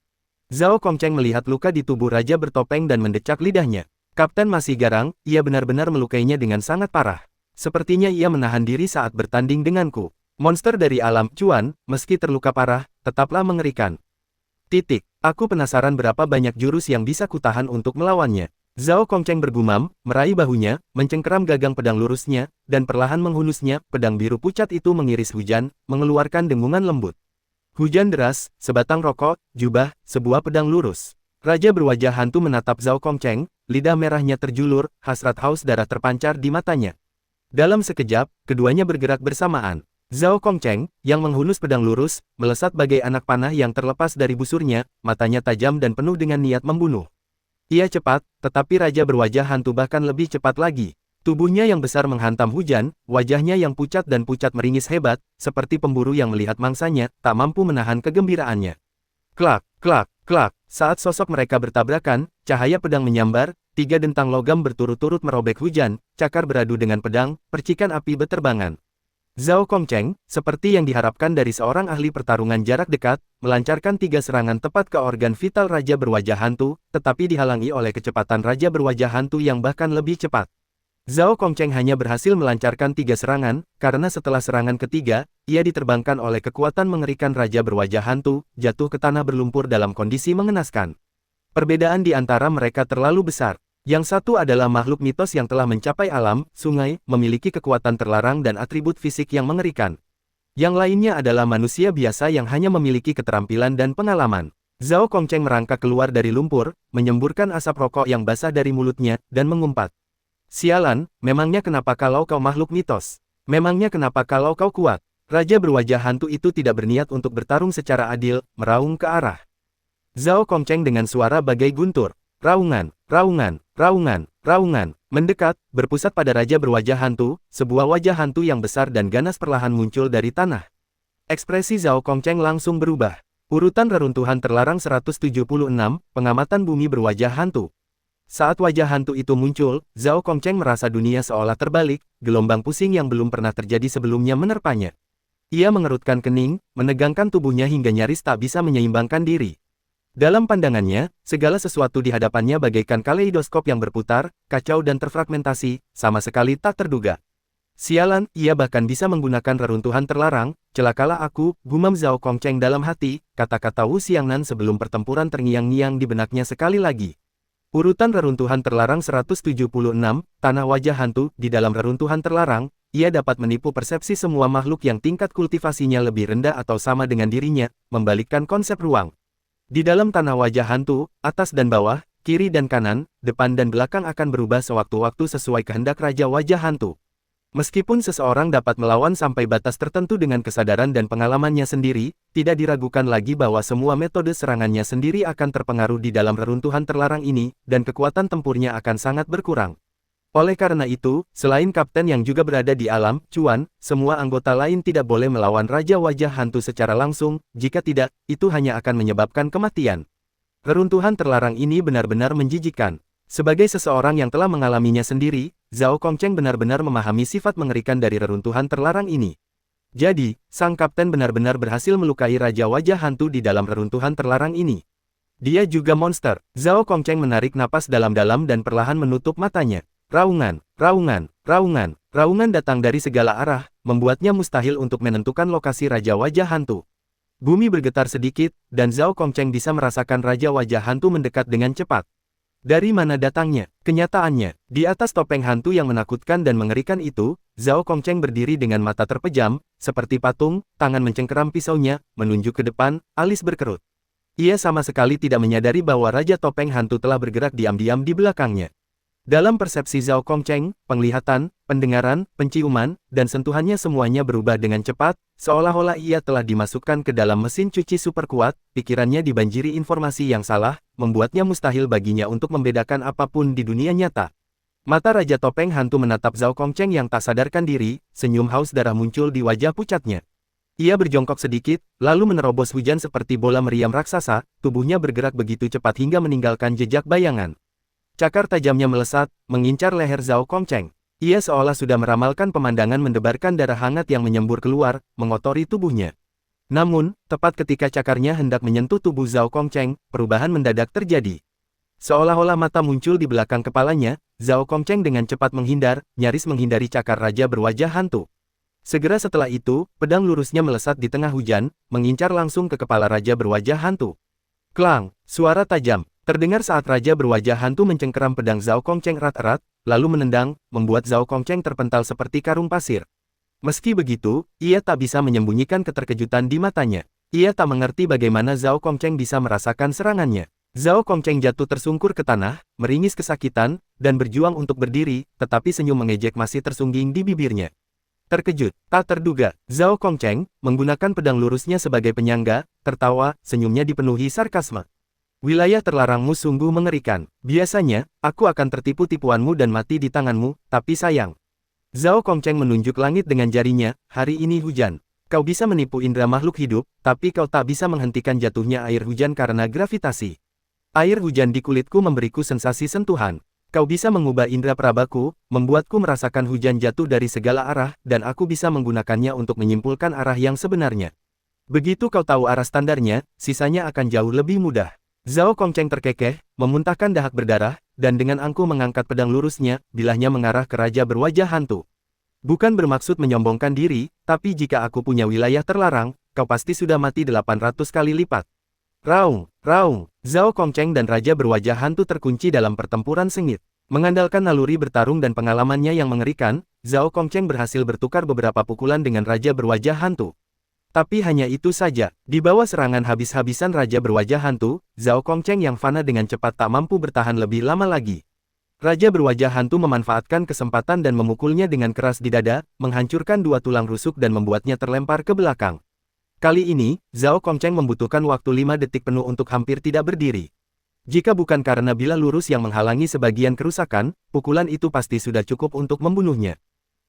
Zhao Kongcheng melihat luka di tubuh Raja bertopeng dan mendecak lidahnya. Kapten masih garang, ia benar-benar melukainya dengan sangat parah. Sepertinya ia menahan diri saat bertanding denganku. Monster dari alam cuan, meski terluka parah, tetaplah mengerikan. Aku penasaran berapa banyak jurus yang bisa kutahan untuk melawannya. Zhao Kongcheng bergumam, meraih bahunya, mencengkeram gagang pedang lurusnya, dan perlahan menghunusnya, pedang biru pucat itu mengiris hujan, mengeluarkan dengungan lembut. Hujan deras, sebatang rokok, jubah, sebuah pedang lurus. Raja berwajah hantu menatap Zhao Kongcheng, lidah merahnya terjulur, hasrat haus darah terpancar di matanya. Dalam sekejap, keduanya bergerak bersamaan. Zhao Kongcheng, yang menghunus pedang lurus, melesat bagai anak panah yang terlepas dari busurnya, matanya tajam dan penuh dengan niat membunuh. Ia cepat, tetapi Raja berwajah hantu bahkan lebih cepat lagi. Tubuhnya yang besar menghantam hujan, wajahnya yang pucat dan pucat meringis hebat, seperti pemburu yang melihat mangsanya, tak mampu menahan kegembiraannya. Klak, klak, klak, saat sosok mereka bertabrakan, cahaya pedang menyambar, 3 dentang logam berturut-turut merobek hujan, cakar beradu dengan pedang, percikan api beterbangan. Zhao Kongcheng, seperti yang diharapkan dari seorang ahli pertarungan jarak dekat, melancarkan 3 serangan tepat ke organ vital Raja berwajah hantu, tetapi dihalangi oleh kecepatan Raja berwajah hantu yang bahkan lebih cepat. Zhao Kongcheng hanya berhasil melancarkan 3 serangan, karena setelah serangan ketiga, ia diterbangkan oleh kekuatan mengerikan Raja berwajah hantu, jatuh ke tanah berlumpur dalam kondisi mengenaskan. Perbedaan di antara mereka terlalu besar. Yang satu adalah makhluk mitos yang telah mencapai alam, sungai, memiliki kekuatan terlarang dan atribut fisik yang mengerikan. Yang lainnya adalah manusia biasa yang hanya memiliki keterampilan dan pengalaman. Zhao Kongcheng merangkak keluar dari lumpur, menyemburkan asap rokok yang basah dari mulutnya, dan mengumpat. Sialan, memangnya kenapa kalau kau makhluk mitos? Memangnya kenapa kalau kau kuat? Raja berwajah hantu itu tidak berniat untuk bertarung secara adil, meraung ke arah Zhao Kongcheng dengan suara bagai guntur. Raungan, raungan, raungan, raungan, mendekat, berpusat pada raja berwajah hantu, sebuah wajah hantu yang besar dan ganas perlahan muncul dari tanah. Ekspresi Zhao Kongcheng langsung berubah. Urutan reruntuhan terlarang 176, pengamatan bumi berwajah hantu. Saat wajah hantu itu muncul, Zhao Kongcheng merasa dunia seolah terbalik, gelombang pusing yang belum pernah terjadi sebelumnya menerpanya. Ia mengerutkan kening, menegangkan tubuhnya hingga nyaris tak bisa menyeimbangkan diri. Dalam pandangannya, segala sesuatu di hadapannya bagaikan kaleidoskop yang berputar, kacau dan terfragmentasi, sama sekali tak terduga. Sialan, ia bahkan bisa menggunakan reruntuhan terlarang, celakalah aku, gumam Zhao Kongcheng dalam hati, kata-kata Wu Xiangnan sebelum pertempuran terngiang-ngiang di benaknya sekali lagi. Urutan reruntuhan terlarang 176, tanah wajah hantu, di dalam reruntuhan terlarang, ia dapat menipu persepsi semua makhluk yang tingkat kultivasinya lebih rendah atau sama dengan dirinya, membalikkan konsep ruang. Di dalam tanah wajah hantu, atas dan bawah, kiri dan kanan, depan dan belakang akan berubah sewaktu-waktu sesuai kehendak raja wajah hantu. Meskipun seseorang dapat melawan sampai batas tertentu dengan kesadaran dan pengalamannya sendiri, tidak diragukan lagi bahwa semua metode serangannya sendiri akan terpengaruh di dalam reruntuhan terlarang ini, dan kekuatan tempurnya akan sangat berkurang. Oleh karena itu, selain kapten yang juga berada di alam, Cuan, semua anggota lain tidak boleh melawan Raja Wajah Hantu secara langsung, jika tidak, itu hanya akan menyebabkan kematian. Reruntuhan terlarang ini benar-benar menjijikkan. Sebagai seseorang yang telah mengalaminya sendiri, Zhao Kongcheng benar-benar memahami sifat mengerikan dari reruntuhan terlarang ini. Jadi, sang kapten benar-benar berhasil melukai Raja Wajah Hantu di dalam reruntuhan terlarang ini. Dia juga monster. Zhao Kongcheng menarik napas dalam-dalam dan perlahan menutup matanya. Raungan, raungan, raungan, raungan datang dari segala arah, membuatnya mustahil untuk menentukan lokasi Raja Wajah Hantu. Bumi bergetar sedikit, dan Zhao Kongcheng bisa merasakan Raja Wajah Hantu mendekat dengan cepat. Dari mana datangnya? Kenyataannya, di atas topeng hantu yang menakutkan dan mengerikan itu, Zhao Kongcheng berdiri dengan mata terpejam, seperti patung, tangan mencengkeram pisaunya, menunjuk ke depan, alis berkerut. Ia sama sekali tidak menyadari bahwa Raja Topeng Hantu telah bergerak diam-diam di belakangnya. Dalam persepsi Zhao Kongcheng, penglihatan, pendengaran, penciuman, dan sentuhannya semuanya berubah dengan cepat, seolah-olah ia telah dimasukkan ke dalam mesin cuci super kuat, pikirannya dibanjiri informasi yang salah, membuatnya mustahil baginya untuk membedakan apapun di dunia nyata. Mata Raja Topeng Hantu menatap Zhao Kongcheng yang tak sadarkan diri, senyum haus darah muncul di wajah pucatnya. Ia berjongkok sedikit, lalu menerobos hujan seperti bola meriam raksasa, tubuhnya bergerak begitu cepat hingga meninggalkan jejak bayangan. Cakar tajamnya melesat, mengincar leher Zhao Kongcheng. Ia seolah sudah meramalkan pemandangan mendebarkan darah hangat yang menyembur keluar, mengotori tubuhnya. Namun, tepat ketika cakarnya hendak menyentuh tubuh Zhao Kongcheng, perubahan mendadak terjadi. Seolah-olah mata muncul di belakang kepalanya, Zhao Kongcheng dengan cepat menghindar, nyaris menghindari cakar raja berwajah hantu. Segera setelah itu, pedang lurusnya melesat di tengah hujan, mengincar langsung ke kepala raja berwajah hantu. Klang, suara tajam terdengar saat raja berwajah hantu mencengkeram pedang Zhao Kongcheng erat-erat, lalu menendang, membuat Zhao Kongcheng terpental seperti karung pasir. Meski begitu, ia tak bisa menyembunyikan keterkejutan di matanya. Ia tak mengerti bagaimana Zhao Kongcheng bisa merasakan serangannya. Zhao Kongcheng jatuh tersungkur ke tanah, meringis kesakitan, dan berjuang untuk berdiri, tetapi senyum mengejek masih tersungging di bibirnya. Terkejut, tak terduga, Zhao Kongcheng, menggunakan pedang lurusnya sebagai penyangga, tertawa, senyumnya dipenuhi sarkasme. Wilayah terlarangmu sungguh mengerikan. Biasanya, aku akan tertipu tipuanmu dan mati di tanganmu, tapi sayang. Zhao Kongcheng menunjuk langit dengan jarinya, hari ini hujan. Kau bisa menipu indera makhluk hidup, tapi kau tak bisa menghentikan jatuhnya air hujan karena gravitasi. Air hujan di kulitku memberiku sensasi sentuhan. Kau bisa mengubah indera perabaku, membuatku merasakan hujan jatuh dari segala arah, dan aku bisa menggunakannya untuk menyimpulkan arah yang sebenarnya. Begitu kau tahu arah standarnya, sisanya akan jauh lebih mudah. Zhao Kongcheng terkekeh, memuntahkan dahak berdarah, dan dengan angkuh mengangkat pedang lurusnya, bilahnya mengarah ke raja berwajah hantu. Bukan bermaksud menyombongkan diri, tapi jika aku punya wilayah terlarang, kau pasti sudah mati 800 kali lipat. Raung, raung, Zhao Kongcheng dan raja berwajah hantu terkunci dalam pertempuran sengit. Mengandalkan naluri bertarung dan pengalamannya yang mengerikan, Zhao Kongcheng berhasil bertukar beberapa pukulan dengan raja berwajah hantu. Tapi hanya itu saja, di bawah serangan habis-habisan Raja Berwajah Hantu, Zhao Kongcheng yang fana dengan cepat tak mampu bertahan lebih lama lagi. Raja Berwajah Hantu memanfaatkan kesempatan dan memukulnya dengan keras di dada, menghancurkan dua tulang rusuk dan membuatnya terlempar ke belakang. Kali ini, Zhao Kongcheng membutuhkan waktu 5 detik penuh untuk hampir tidak berdiri. Jika bukan karena bilah lurus yang menghalangi sebagian kerusakan, pukulan itu pasti sudah cukup untuk membunuhnya.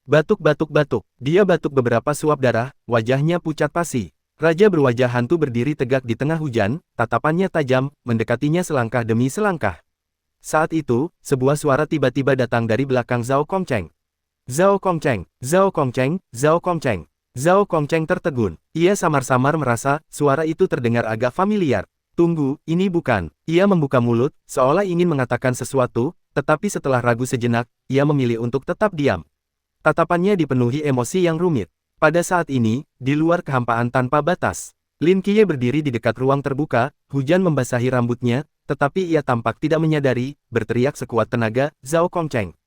Batuk-batuk-batuk, dia batuk beberapa suap darah, wajahnya pucat pasi. Raja Berwajah Hantu berdiri tegak di tengah hujan, tatapannya tajam, mendekatinya selangkah demi selangkah. Saat itu, sebuah suara tiba-tiba datang dari belakang Zhao Kongcheng. Zhao Kongcheng, Zhao Kongcheng, Zhao Kongcheng. Zhao Kongcheng tertegun. Ia samar-samar merasa, suara itu terdengar agak familiar. Tunggu, ini bukan. Ia membuka mulut, seolah ingin mengatakan sesuatu, tetapi setelah ragu sejenak, ia memilih untuk tetap diam. Tatapannya dipenuhi emosi yang rumit. Pada saat ini, di luar kehampaan tanpa batas, Lin Qiye berdiri di dekat ruang terbuka, hujan membasahi rambutnya, tetapi ia tampak tidak menyadari, berteriak sekuat tenaga, Zhao Kongcheng.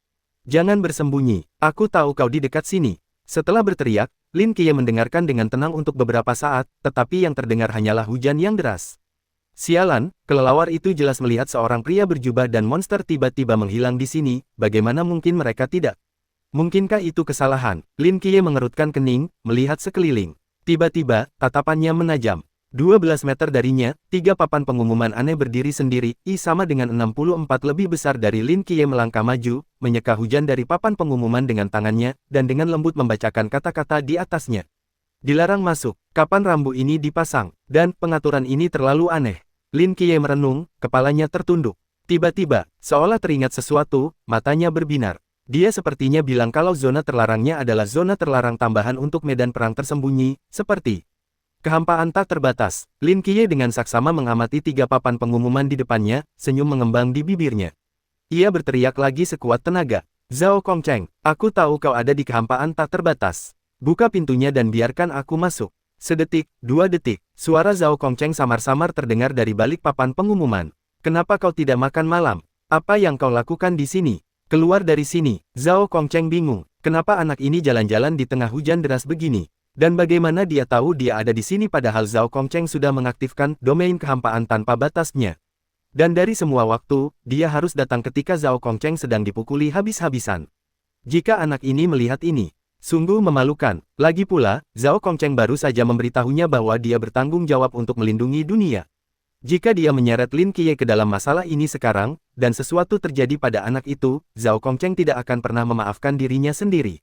Jangan bersembunyi, aku tahu kau di dekat sini. Setelah berteriak, Lin Qiye mendengarkan dengan tenang untuk beberapa saat, tetapi yang terdengar hanyalah hujan yang deras. Sialan, kelelawar itu jelas melihat seorang pria berjubah dan monster tiba-tiba menghilang di sini, bagaimana mungkin mereka tidak? Mungkinkah itu kesalahan? Lin Qiye mengerutkan kening, melihat sekeliling. Tiba-tiba, tatapannya menajam. 12 meter darinya, 3 papan pengumuman aneh berdiri sendiri, sama dengan 64 lebih besar dari Lin Qiye melangkah maju, menyeka hujan dari papan pengumuman dengan tangannya, dan dengan lembut membacakan kata-kata di atasnya. Dilarang masuk, kapan rambu ini dipasang, dan pengaturan ini terlalu aneh. Lin Qiye merenung, kepalanya tertunduk. Tiba-tiba, seolah teringat sesuatu, matanya berbinar. Dia sepertinya bilang kalau zona terlarangnya adalah zona terlarang tambahan untuk medan perang tersembunyi, seperti kehampaan tak terbatas. Lin Qiye dengan saksama mengamati 3 papan pengumuman di depannya, senyum mengembang di bibirnya. Ia berteriak lagi sekuat tenaga. Zhao Kongcheng, aku tahu kau ada di kehampaan tak terbatas. Buka pintunya dan biarkan aku masuk. Sedetik, 2 detik, suara Zhao Kongcheng samar-samar terdengar dari balik papan pengumuman. Kenapa kau tidak makan malam? Apa yang kau lakukan di sini? Keluar dari sini. Zhao Kongcheng bingung. Kenapa anak ini jalan-jalan di tengah hujan deras begini? Dan bagaimana dia tahu dia ada di sini padahal Zhao Kongcheng sudah mengaktifkan domain kehampaan tanpa batasnya. Dan dari semua waktu, dia harus datang ketika Zhao Kongcheng sedang dipukuli habis-habisan. Jika anak ini melihat ini, sungguh memalukan. Lagi pula, Zhao Kongcheng baru saja memberitahunya bahwa dia bertanggung jawab untuk melindungi dunia. Jika dia menyeret Lin Qiye ke dalam masalah ini sekarang, dan sesuatu terjadi pada anak itu, Zhao Kongcheng tidak akan pernah memaafkan dirinya sendiri.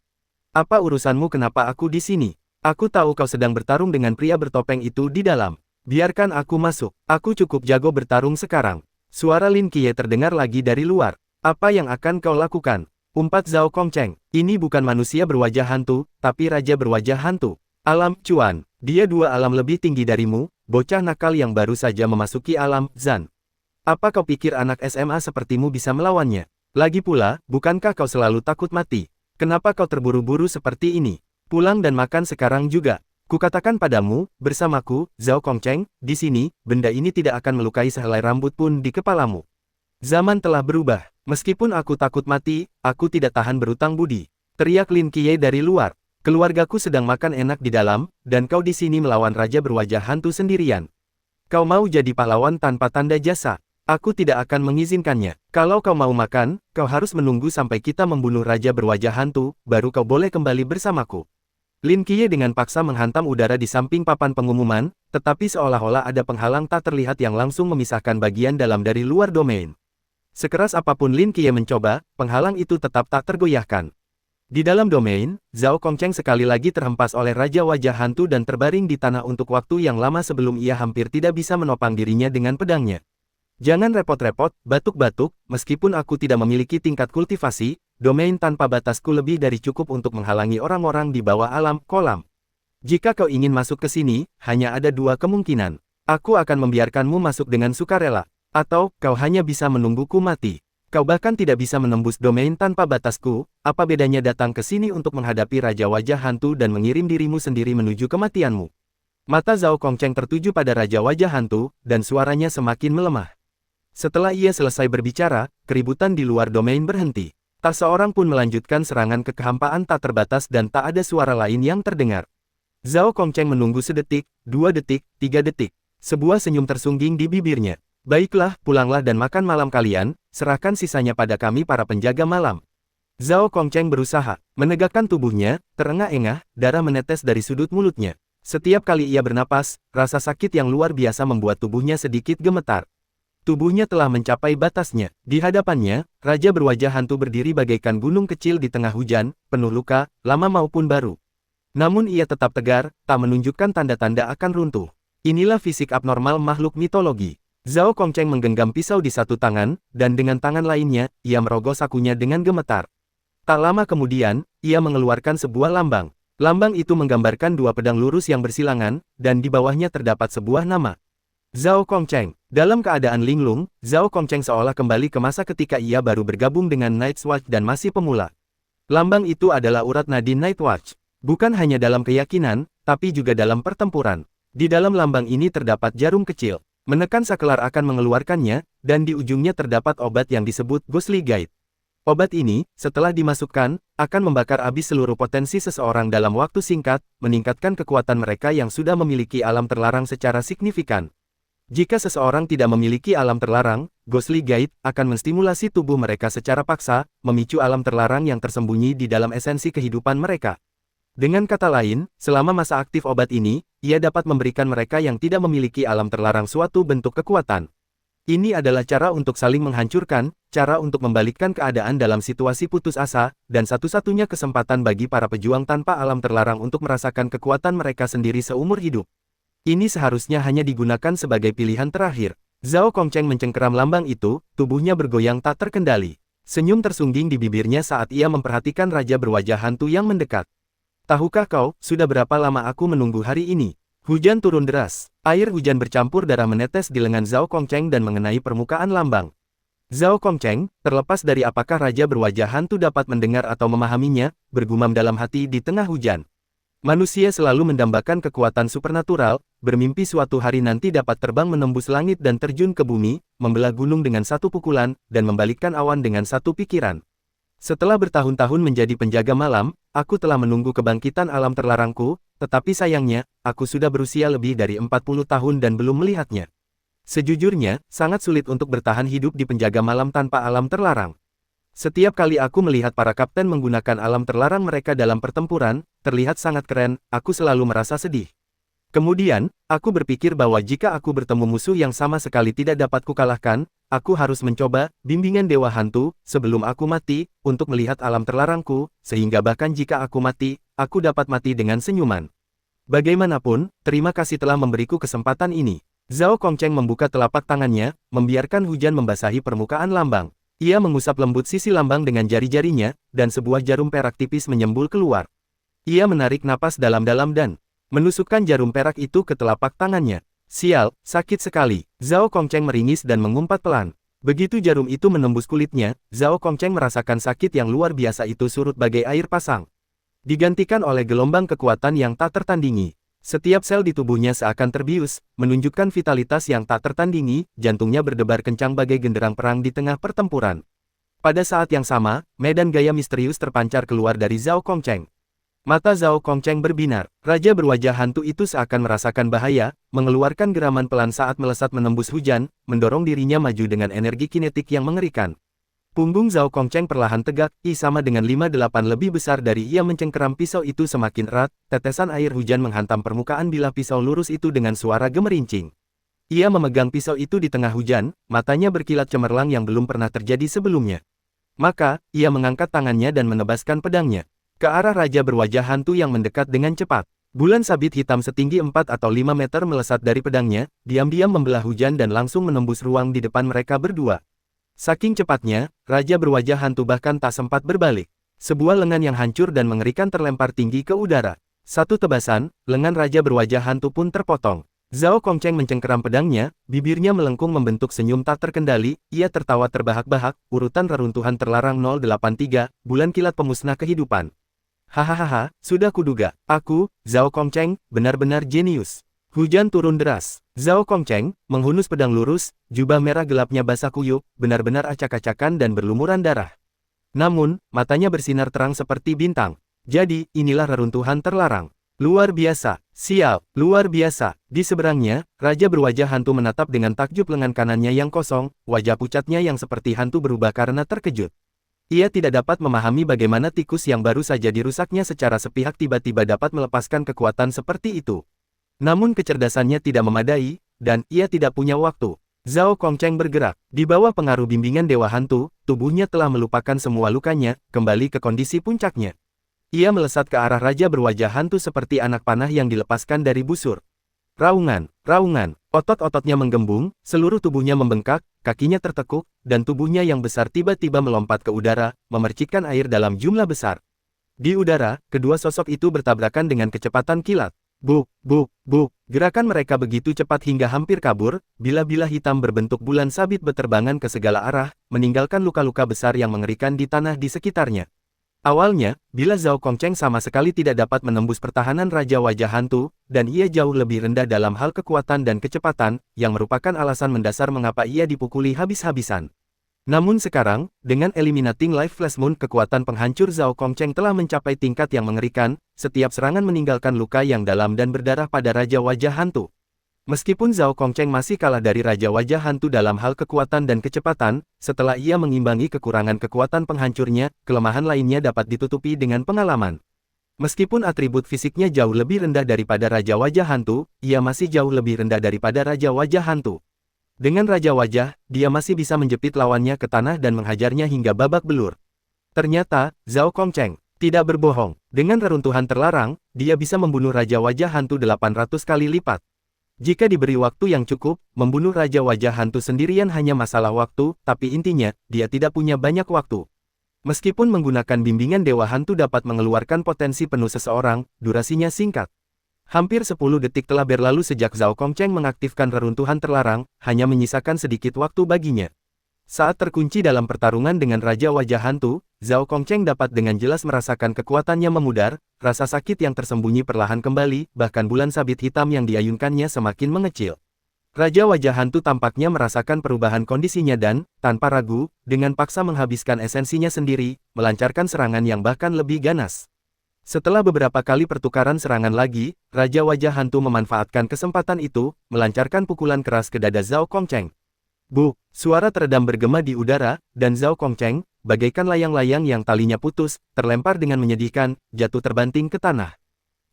Apa urusanmu kenapa aku di sini? Aku tahu kau sedang bertarung dengan pria bertopeng itu di dalam. Biarkan aku masuk, aku cukup jago bertarung sekarang. Suara Lin Qiye terdengar lagi dari luar. Apa yang akan kau lakukan? Umpat Zhao Kongcheng, ini bukan manusia berwajah hantu, tapi raja berwajah hantu. Alam Cuan, dia 2 alam lebih tinggi darimu, bocah nakal yang baru saja memasuki alam Zan. Apa kau pikir anak SMA sepertimu bisa melawannya? Lagi pula, bukankah kau selalu takut mati? Kenapa kau terburu-buru seperti ini? Pulang dan makan sekarang juga. Kukatakan padamu, bersamaku, Zhao Kongcheng, di sini, benda ini tidak akan melukai sehelai rambut pun di kepalamu. Zaman telah berubah. Meskipun aku takut mati, aku tidak tahan berutang budi. Teriak Lin Qiye dari luar. Keluargaku sedang makan enak di dalam, dan kau di sini melawan raja berwajah hantu sendirian. Kau mau jadi pahlawan tanpa tanda jasa? Aku tidak akan mengizinkannya. Kalau kau mau makan, kau harus menunggu sampai kita membunuh raja berwajah hantu, baru kau boleh kembali bersamaku. Lin Qiye dengan paksa menghantam udara di samping papan pengumuman, tetapi seolah-olah ada penghalang tak terlihat yang langsung memisahkan bagian dalam dari luar domain. Sekeras apapun Lin Qiye mencoba, penghalang itu tetap tak tergoyahkan. Di dalam domain, Zhao Kongcheng sekali lagi terhempas oleh Raja Wajah Hantu dan terbaring di tanah untuk waktu yang lama sebelum ia hampir tidak bisa menopang dirinya dengan pedangnya. Jangan repot-repot, batuk-batuk, meskipun aku tidak memiliki tingkat kultivasi, domain tanpa batasku lebih dari cukup untuk menghalangi orang-orang di bawah alam kolam. Jika kau ingin masuk ke sini, hanya ada 2 kemungkinan. Aku akan membiarkanmu masuk dengan sukarela, atau kau hanya bisa menungguku mati. Kau bahkan tidak bisa menembus domain tanpa batasku, apa bedanya datang ke sini untuk menghadapi Raja Wajah Hantu dan mengirim dirimu sendiri menuju kematianmu? Mata Zhao Kongcheng tertuju pada Raja Wajah Hantu, dan suaranya semakin melemah. Setelah ia selesai berbicara, keributan di luar domain berhenti. Tak seorang pun melanjutkan serangan ke kehampaan tak terbatas dan tak ada suara lain yang terdengar. Zhao Kongcheng menunggu sedetik, 2 detik, 3 detik. Sebuah senyum tersungging di bibirnya. Baiklah, pulanglah dan makan malam kalian, serahkan sisanya pada kami para penjaga malam. Zhao Kongcheng berusaha menegakkan tubuhnya, terengah-engah, darah menetes dari sudut mulutnya. Setiap kali ia bernapas, rasa sakit yang luar biasa membuat tubuhnya sedikit gemetar. Tubuhnya telah mencapai batasnya. Di hadapannya, raja berwajah hantu berdiri bagaikan gunung kecil di tengah hujan, penuh luka, lama maupun baru. Namun ia tetap tegar, tak menunjukkan tanda-tanda akan runtuh. Inilah fisik abnormal makhluk mitologi. Zhao Kongcheng menggenggam pisau di satu tangan, dan dengan tangan lainnya, ia merogoh sakunya dengan gemetar. Tak lama kemudian, ia mengeluarkan sebuah lambang. Lambang itu menggambarkan 2 pedang lurus yang bersilangan, dan di bawahnya terdapat sebuah nama. Zhao Kongcheng. Dalam keadaan linglung, Zhao Kongcheng seolah kembali ke masa ketika ia baru bergabung dengan Night's Watch dan masih pemula. Lambang itu adalah urat nadi Night Watch. Bukan hanya dalam keyakinan, tapi juga dalam pertempuran. Di dalam lambang ini terdapat jarum kecil. Menekan saklar akan mengeluarkannya, dan di ujungnya terdapat obat yang disebut Ghostly Guide. Obat ini, setelah dimasukkan, akan membakar habis seluruh potensi seseorang dalam waktu singkat, meningkatkan kekuatan mereka yang sudah memiliki alam terlarang secara signifikan. Jika seseorang tidak memiliki alam terlarang, Ghostly Guide akan menstimulasi tubuh mereka secara paksa, memicu alam terlarang yang tersembunyi di dalam esensi kehidupan mereka. Dengan kata lain, selama masa aktif obat ini, ia dapat memberikan mereka yang tidak memiliki alam terlarang suatu bentuk kekuatan. Ini adalah cara untuk saling menghancurkan, cara untuk membalikkan keadaan dalam situasi putus asa, dan satu-satunya kesempatan bagi para pejuang tanpa alam terlarang untuk merasakan kekuatan mereka sendiri seumur hidup. Ini seharusnya hanya digunakan sebagai pilihan terakhir. Zhao Kongcheng mencengkeram lambang itu, tubuhnya bergoyang tak terkendali. Senyum tersungging di bibirnya saat ia memperhatikan raja berwajah hantu yang mendekat. Tahukah kau, sudah berapa lama aku menunggu hari ini? Hujan turun deras. Air hujan bercampur darah menetes di lengan Zhao Kongcheng dan mengenai permukaan lambang. Zhao Kongcheng, terlepas dari apakah raja berwajah hantu dapat mendengar atau memahaminya, bergumam dalam hati di tengah hujan. Manusia selalu mendambakan kekuatan supernatural, bermimpi suatu hari nanti dapat terbang menembus langit dan terjun ke bumi, membelah gunung dengan satu pukulan, dan membalikkan awan dengan satu pikiran. Setelah bertahun-tahun menjadi penjaga malam, aku telah menunggu kebangkitan alam terlarangku, tetapi sayangnya, aku sudah berusia lebih dari 40 tahun dan belum melihatnya. Sejujurnya, sangat sulit untuk bertahan hidup di penjaga malam tanpa alam terlarang. Setiap kali aku melihat para kapten menggunakan alam terlarang mereka dalam pertempuran, terlihat sangat keren, aku selalu merasa sedih. Kemudian, aku berpikir bahwa jika aku bertemu musuh yang sama sekali tidak dapat kukalahkan, aku harus mencoba bimbingan Dewa Hantu sebelum aku mati, untuk melihat alam terlarangku, sehingga bahkan jika aku mati, aku dapat mati dengan senyuman. Bagaimanapun, terima kasih telah memberiku kesempatan ini. Zhao Kongcheng membuka telapak tangannya, membiarkan hujan membasahi permukaan lambang. Ia mengusap lembut sisi lambang dengan jari-jarinya, dan sebuah jarum perak tipis menyembul keluar. Ia menarik napas dalam-dalam dan menusukkan jarum perak itu ke telapak tangannya. Sial, sakit sekali. Zhao Kongcheng meringis dan mengumpat pelan. Begitu jarum itu menembus kulitnya, Zhao Kongcheng merasakan sakit yang luar biasa itu surut bagai air pasang. Digantikan oleh gelombang kekuatan yang tak tertandingi. Setiap sel di tubuhnya seakan terbius, menunjukkan vitalitas yang tak tertandingi, jantungnya berdebar kencang bagai genderang perang di tengah pertempuran. Pada saat yang sama, medan gaya misterius terpancar keluar dari Zhao Kongcheng. Mata Zhao Kongcheng berbinar. Raja berwajah hantu itu seakan merasakan bahaya, mengeluarkan geraman pelan saat melesat menembus hujan, mendorong dirinya maju dengan energi kinetik yang mengerikan. Punggung Zhao Kongcheng perlahan tegak, sama dengan 5-8 lebih besar dari ia mencengkeram pisau itu semakin erat, tetesan air hujan menghantam permukaan bilah pisau lurus itu dengan suara gemerincing. Ia memegang pisau itu di tengah hujan, matanya berkilat cemerlang yang belum pernah terjadi sebelumnya. Maka, ia mengangkat tangannya dan menebaskan pedangnya ke arah raja berwajah hantu yang mendekat dengan cepat. Bulan sabit hitam setinggi 4 atau 5 meter melesat dari pedangnya, diam-diam membelah hujan dan langsung menembus ruang di depan mereka berdua. Saking cepatnya, raja berwajah hantu bahkan tak sempat berbalik. Sebuah lengan yang hancur dan mengerikan terlempar tinggi ke udara. Satu tebasan, lengan raja berwajah hantu pun terpotong. Zhao Kongcheng mencengkeram pedangnya, bibirnya melengkung membentuk senyum tak terkendali, ia tertawa terbahak-bahak, urutan reruntuhan terlarang 083, bulan kilat pemusnah kehidupan. Hahaha, sudah kuduga, aku, Zhao Kongcheng, benar-benar jenius. Hujan turun deras. Zhao Kongcheng, menghunus pedang lurus, jubah merah gelapnya basah kuyup, benar-benar acak-acakan dan berlumuran darah. Namun, matanya bersinar terang seperti bintang. Jadi, inilah reruntuhan terlarang. Luar biasa, sial, luar biasa. Di seberangnya, raja berwajah hantu menatap dengan takjub lengan kanannya yang kosong, wajah pucatnya yang seperti hantu berubah karena terkejut. Ia tidak dapat memahami bagaimana tikus yang baru saja dirusaknya secara sepihak tiba-tiba dapat melepaskan kekuatan seperti itu. Namun kecerdasannya tidak memadai, dan ia tidak punya waktu. Zhao Kongcheng bergerak. Di bawah pengaruh bimbingan Dewa Hantu, tubuhnya telah melupakan semua lukanya, kembali ke kondisi puncaknya. Ia melesat ke arah raja berwajah hantu seperti anak panah yang dilepaskan dari busur. Raungan, raungan, otot-ototnya menggembung, seluruh tubuhnya membengkak, kakinya tertekuk, dan tubuhnya yang besar tiba-tiba melompat ke udara, memercikkan air dalam jumlah besar. Di udara, kedua sosok itu bertabrakan dengan kecepatan kilat. Buk, buk, buk, gerakan mereka begitu cepat hingga hampir kabur, bila-bila hitam berbentuk bulan sabit berterbangan ke segala arah, meninggalkan luka-luka besar yang mengerikan di tanah di sekitarnya. Awalnya, bila Zhao Kongcheng sama sekali tidak dapat menembus pertahanan Raja Wajah Hantu, dan ia jauh lebih rendah dalam hal kekuatan dan kecepatan, yang merupakan alasan mendasar mengapa ia dipukuli habis-habisan. Namun sekarang, dengan Eliminating Life Flash Moon kekuatan penghancur Zhao Kongcheng telah mencapai tingkat yang mengerikan, setiap serangan meninggalkan luka yang dalam dan berdarah pada Raja Wajah Hantu. Meskipun Zhao Kongcheng masih kalah dari Raja Wajah Hantu dalam hal kekuatan dan kecepatan, setelah ia mengimbangi kekurangan kekuatan penghancurnya, kelemahan lainnya dapat ditutupi dengan pengalaman. Meskipun atribut fisiknya jauh lebih rendah daripada Raja Wajah Hantu, ia masih jauh lebih rendah daripada Raja Wajah Hantu. Dengan Raja Wajah, dia masih bisa menjepit lawannya ke tanah dan menghajarnya hingga babak belur. Ternyata, Zhao Kongcheng tidak berbohong. Dengan reruntuhan terlarang, dia bisa membunuh Raja Wajah Hantu 800 kali lipat. Jika diberi waktu yang cukup, membunuh Raja Wajah Hantu sendirian hanya masalah waktu, tapi intinya, dia tidak punya banyak waktu. Meskipun menggunakan bimbingan Dewa Hantu dapat mengeluarkan potensi penuh seseorang, durasinya singkat. Hampir 10 detik telah berlalu sejak Zhao Kongcheng mengaktifkan reruntuhan terlarang, hanya menyisakan sedikit waktu baginya. Saat terkunci dalam pertarungan dengan Raja Wajah Hantu, Zhao Kongcheng dapat dengan jelas merasakan kekuatannya memudar, rasa sakit yang tersembunyi perlahan kembali, bahkan bulan sabit hitam yang diayunkannya semakin mengecil. Raja Wajah Hantu tampaknya merasakan perubahan kondisinya dan, tanpa ragu, dengan paksa menghabiskan esensinya sendiri, melancarkan serangan yang bahkan lebih ganas. Setelah beberapa kali pertukaran serangan lagi, Raja Wajah Hantu memanfaatkan kesempatan itu, melancarkan pukulan keras ke dada Zhao Kongcheng. Buk, suara teredam bergema di udara, dan Zhao Kongcheng, bagaikan layang-layang yang talinya putus, terlempar dengan menyedihkan, jatuh terbanting ke tanah.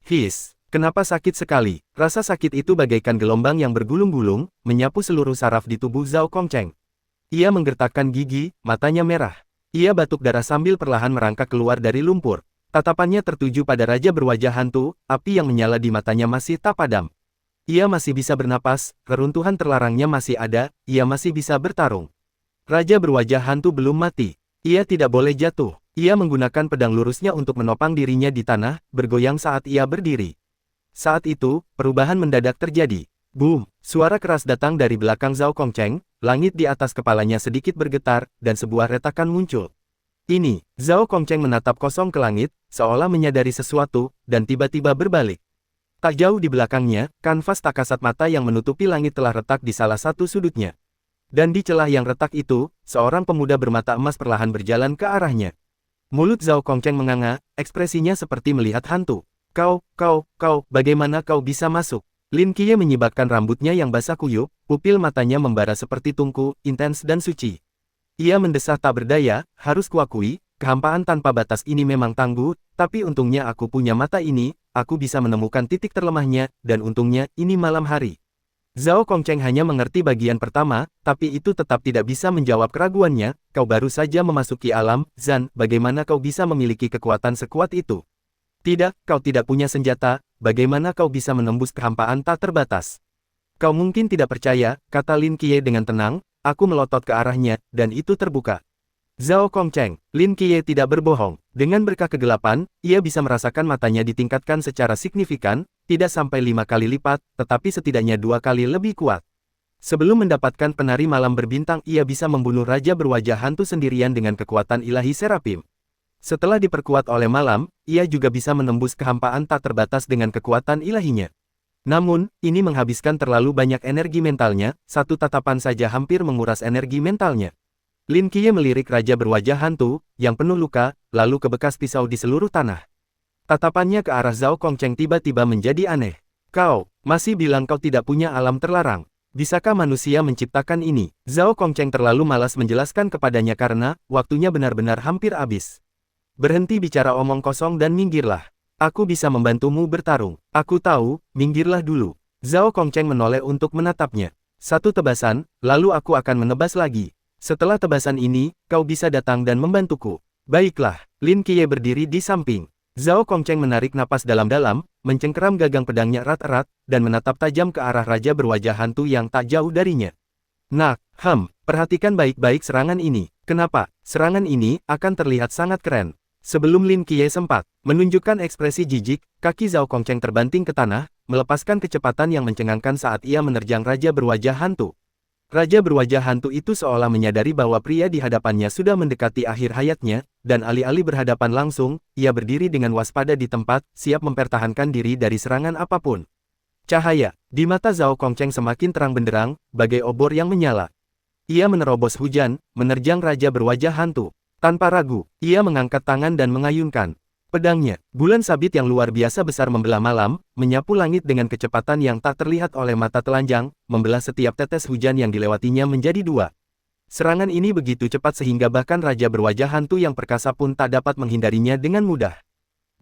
His, kenapa sakit sekali? Rasa sakit itu bagaikan gelombang yang bergulung-gulung, menyapu seluruh saraf di tubuh Zhao Kongcheng. Ia menggertakkan gigi, matanya merah. Ia batuk darah sambil perlahan merangkak keluar dari lumpur. Tatapannya tertuju pada Raja berwajah hantu, api yang menyala di matanya masih tak padam. Ia masih bisa bernapas, reruntuhan terlarangnya masih ada, ia masih bisa bertarung. Raja berwajah hantu belum mati. Ia tidak boleh jatuh. Ia menggunakan pedang lurusnya untuk menopang dirinya di tanah, bergoyang saat ia berdiri. Saat itu, perubahan mendadak terjadi. Boom! Suara keras datang dari belakang Zhao Kongcheng, langit di atas kepalanya sedikit bergetar, dan sebuah retakan muncul. Ini, Zhao Kongcheng menatap kosong ke langit, seolah menyadari sesuatu, dan tiba-tiba berbalik. Tak jauh di belakangnya, kanvas tak kasat mata yang menutupi langit telah retak di salah satu sudutnya. Dan di celah yang retak itu, seorang pemuda bermata emas perlahan berjalan ke arahnya. Mulut Zhao Kongcheng menganga, ekspresinya seperti melihat hantu. Kau, bagaimana kau bisa masuk? Lin Qiye menyibakkan rambutnya yang basah kuyup, pupil matanya membara seperti tungku, intens dan suci. Ia mendesah tak berdaya, harus kuakui, kehampaan tanpa batas ini memang tangguh, tapi untungnya aku punya mata ini, aku bisa menemukan titik terlemahnya, dan untungnya, ini malam hari. Zhao Kongcheng hanya mengerti bagian pertama, tapi itu tetap tidak bisa menjawab keraguannya, kau baru saja memasuki alam, Zan, bagaimana kau bisa memiliki kekuatan sekuat itu? Tidak, kau tidak punya senjata, bagaimana kau bisa menembus kehampaan tak terbatas? Kau mungkin tidak percaya, kata Lin Qiye dengan tenang, aku melotot ke arahnya, dan itu terbuka. Zhao Kongcheng, Lin Qiye tidak berbohong. Dengan berkah kegelapan, ia bisa merasakan matanya ditingkatkan secara signifikan, tidak sampai 5 kali lipat, tetapi setidaknya 2 kali lebih kuat. Sebelum mendapatkan penari malam berbintang, ia bisa membunuh Raja berwajah hantu sendirian dengan kekuatan ilahi Serapim. Setelah diperkuat oleh malam, ia juga bisa menembus kehampaan tak terbatas dengan kekuatan ilahinya. Namun, ini menghabiskan terlalu banyak energi mentalnya, satu tatapan saja hampir menguras energi mentalnya. Lin Qiye melirik Raja berwajah hantu, yang penuh luka, lalu ke bekas pisau di seluruh tanah. Tatapannya ke arah Zhao Kongcheng tiba-tiba menjadi aneh. Kau, masih bilang kau tidak punya alam terlarang. Bisakah manusia menciptakan ini? Zhao Kongcheng terlalu malas menjelaskan kepadanya karena, waktunya benar-benar hampir habis. Berhenti bicara omong kosong dan minggirlah. Aku bisa membantumu bertarung. Aku tahu, minggirlah dulu. Zhao Kongcheng menoleh untuk menatapnya. Satu tebasan, lalu aku akan menebas lagi. Setelah tebasan ini, kau bisa datang dan membantuku. Baiklah, Lin Qiye berdiri di samping. Zhao Kongcheng menarik napas dalam-dalam, mencengkeram gagang pedangnya erat-erat, dan menatap tajam ke arah raja berwajah hantu yang tak jauh darinya. Nah, perhatikan baik-baik serangan ini. Kenapa? Serangan ini akan terlihat sangat keren. Sebelum Lin Qiye sempat menunjukkan ekspresi jijik, kaki Zhao Kongcheng terbanting ke tanah, melepaskan kecepatan yang mencengangkan saat ia menerjang raja berwajah hantu. Raja berwajah hantu itu seolah menyadari bahwa pria di hadapannya sudah mendekati akhir hayatnya, dan alih-alih berhadapan langsung, ia berdiri dengan waspada di tempat, siap mempertahankan diri dari serangan apapun. Cahaya di mata Zhao Kongcheng semakin terang benderang, bagai obor yang menyala. Ia menerobos hujan, menerjang raja berwajah hantu. Tanpa ragu, ia mengangkat tangan dan mengayunkan pedangnya. Bulan sabit yang luar biasa besar membelah malam, menyapu langit dengan kecepatan yang tak terlihat oleh mata telanjang, membelah setiap tetes hujan yang dilewatinya menjadi dua. Serangan ini begitu cepat sehingga bahkan raja berwajah hantu yang perkasa pun tak dapat menghindarinya dengan mudah.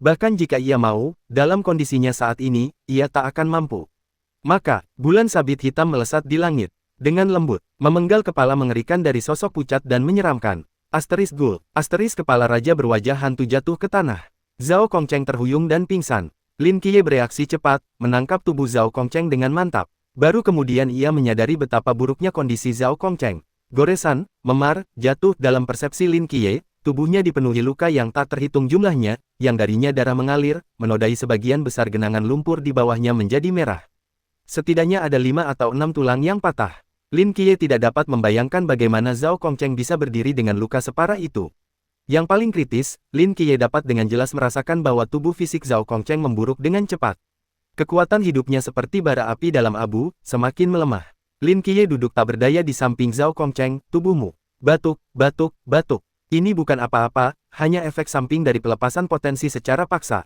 Bahkan jika ia mau, dalam kondisinya saat ini, ia tak akan mampu. Maka, bulan sabit hitam melesat di langit. Dengan lembut, memenggal kepala mengerikan dari sosok pucat dan menyeramkan. Asteris kepala raja berwajah hantu jatuh ke tanah. Zhao Kongcheng terhuyung dan pingsan. Lin Qiye bereaksi cepat, menangkap tubuh Zhao Kongcheng dengan mantap. Baru kemudian ia menyadari betapa buruknya kondisi Zhao Kongcheng. Goresan, memar, jatuh dalam persepsi Lin Qiye, tubuhnya dipenuhi luka yang tak terhitung jumlahnya, yang darinya darah mengalir, menodai sebagian besar genangan lumpur di bawahnya menjadi merah. Setidaknya ada 5 atau 6 tulang yang patah. Lin Qiye tidak dapat membayangkan bagaimana Zhao Kongcheng bisa berdiri dengan luka separah itu. Yang paling kritis, Lin Qiye dapat dengan jelas merasakan bahwa tubuh fisik Zhao Kongcheng memburuk dengan cepat. Kekuatan hidupnya seperti bara api dalam abu, semakin melemah. Lin Qiye duduk tak berdaya di samping Zhao Kongcheng, tubuhmu. Batuk. Ini bukan apa-apa, hanya efek samping dari pelepasan potensi secara paksa.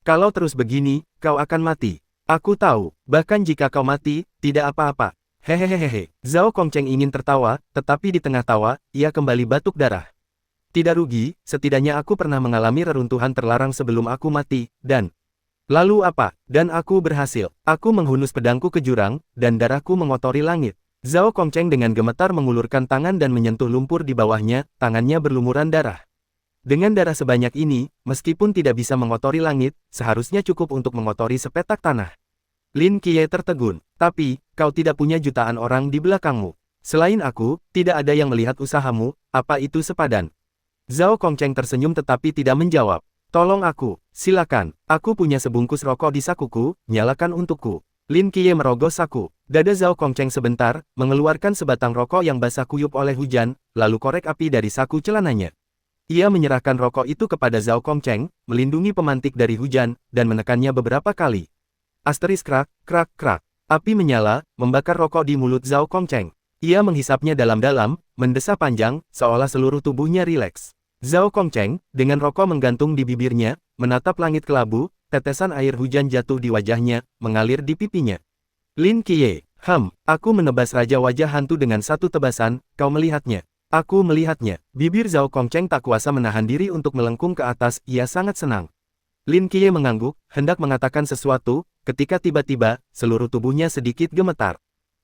Kalau terus begini, kau akan mati. Aku tahu, bahkan jika kau mati, tidak apa-apa. Hehehehe. Zhao Kongcheng ingin tertawa, tetapi di tengah tawa, ia kembali batuk darah. Tidak rugi, setidaknya aku pernah mengalami reruntuhan terlarang sebelum aku mati, dan... Lalu apa? Dan aku berhasil. Aku menghunus pedangku ke jurang, dan darahku mengotori langit. Zhao Kongcheng dengan gemetar mengulurkan tangan dan menyentuh lumpur di bawahnya, tangannya berlumuran darah. Dengan darah sebanyak ini, meskipun tidak bisa mengotori langit, seharusnya cukup untuk mengotori sepetak tanah. Lin Qiye tertegun. Tapi, kau tidak punya jutaan orang di belakangmu. Selain aku, tidak ada yang melihat usahamu, apa itu sepadan? Zhao Kongcheng tersenyum tetapi tidak menjawab. Tolong aku, silakan, aku punya sebungkus rokok di sakuku, nyalakan untukku. Lin Qiye merogoh saku. Dada Zhao Kongcheng sebentar, mengeluarkan sebatang rokok yang basah kuyup oleh hujan, lalu korek api dari saku celananya. Ia menyerahkan rokok itu kepada Zhao Kongcheng, melindungi pemantik dari hujan, dan menekannya beberapa kali. Asteris krak. Api menyala, membakar rokok di mulut Zhao Kongcheng. Ia menghisapnya dalam-dalam, mendesah panjang, seolah seluruh tubuhnya rileks. Zhao Kongcheng, dengan rokok menggantung di bibirnya, menatap langit kelabu, tetesan air hujan jatuh di wajahnya, mengalir di pipinya. Lin Qiye, aku menebas raja wajah hantu dengan satu tebasan, kau melihatnya. Aku melihatnya. Bibir Zhao Kongcheng tak kuasa menahan diri untuk melengkung ke atas, ia sangat senang. Lin Qiye mengangguk, hendak mengatakan sesuatu, ketika tiba-tiba, seluruh tubuhnya sedikit gemetar.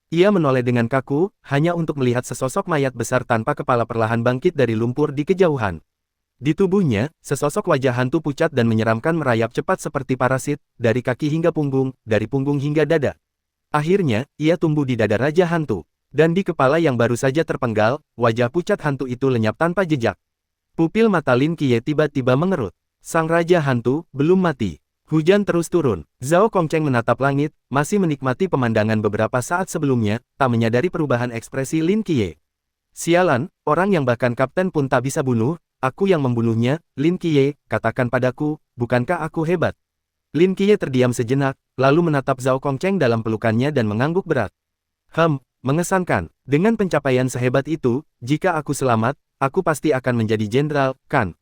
Ia menoleh dengan kaku, hanya untuk melihat sesosok mayat besar tanpa kepala perlahan bangkit dari lumpur di kejauhan. Di tubuhnya, sesosok wajah hantu pucat dan menyeramkan merayap cepat seperti parasit, dari kaki hingga punggung, dari punggung hingga dada. Akhirnya, ia tumbuh di dada raja hantu. Dan di kepala yang baru saja terpenggal, wajah pucat hantu itu lenyap tanpa jejak. Pupil mata Lin Qiye tiba-tiba mengerut. Sang raja hantu belum mati. Hujan terus turun. Zhao Kongcheng menatap langit, masih menikmati pemandangan beberapa saat sebelumnya, tak menyadari perubahan ekspresi Lin Qiye. Sialan, orang yang bahkan kapten pun tak bisa bunuh, aku yang membunuhnya. Lin Qiye, katakan padaku, bukankah aku hebat? Lin Qiye terdiam sejenak, lalu menatap Zhao Kongcheng dalam pelukannya dan mengangguk berat. Mengesankan. Dengan pencapaian sehebat itu, jika aku selamat, aku pasti akan menjadi jenderal, kan?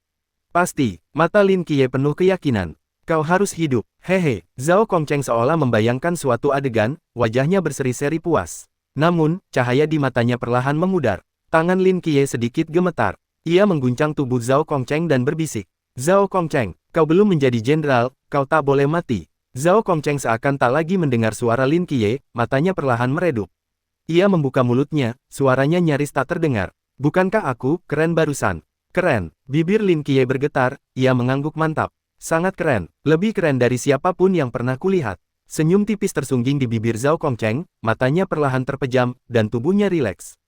Pasti. Mata Lin Qiye penuh keyakinan. Kau harus hidup, hehe. Zhao Kongcheng seolah membayangkan suatu adegan, wajahnya berseri-seri puas. Namun, cahaya di matanya perlahan memudar. Tangan Lin Qiye sedikit gemetar. Ia mengguncang tubuh Zhao Kongcheng dan berbisik. Zhao Kongcheng, kau belum menjadi jenderal, kau tak boleh mati. Zhao Kongcheng seakan tak lagi mendengar suara Lin Qiye, matanya perlahan meredup. Ia membuka mulutnya, suaranya nyaris tak terdengar. Bukankah aku keren barusan? Keren. Bibir Lin Qiye bergetar, ia mengangguk mantap. Sangat keren, lebih keren dari siapapun yang pernah kulihat. Senyum tipis tersungging di bibir Zhao Kongcheng, matanya perlahan terpejam, dan tubuhnya rileks.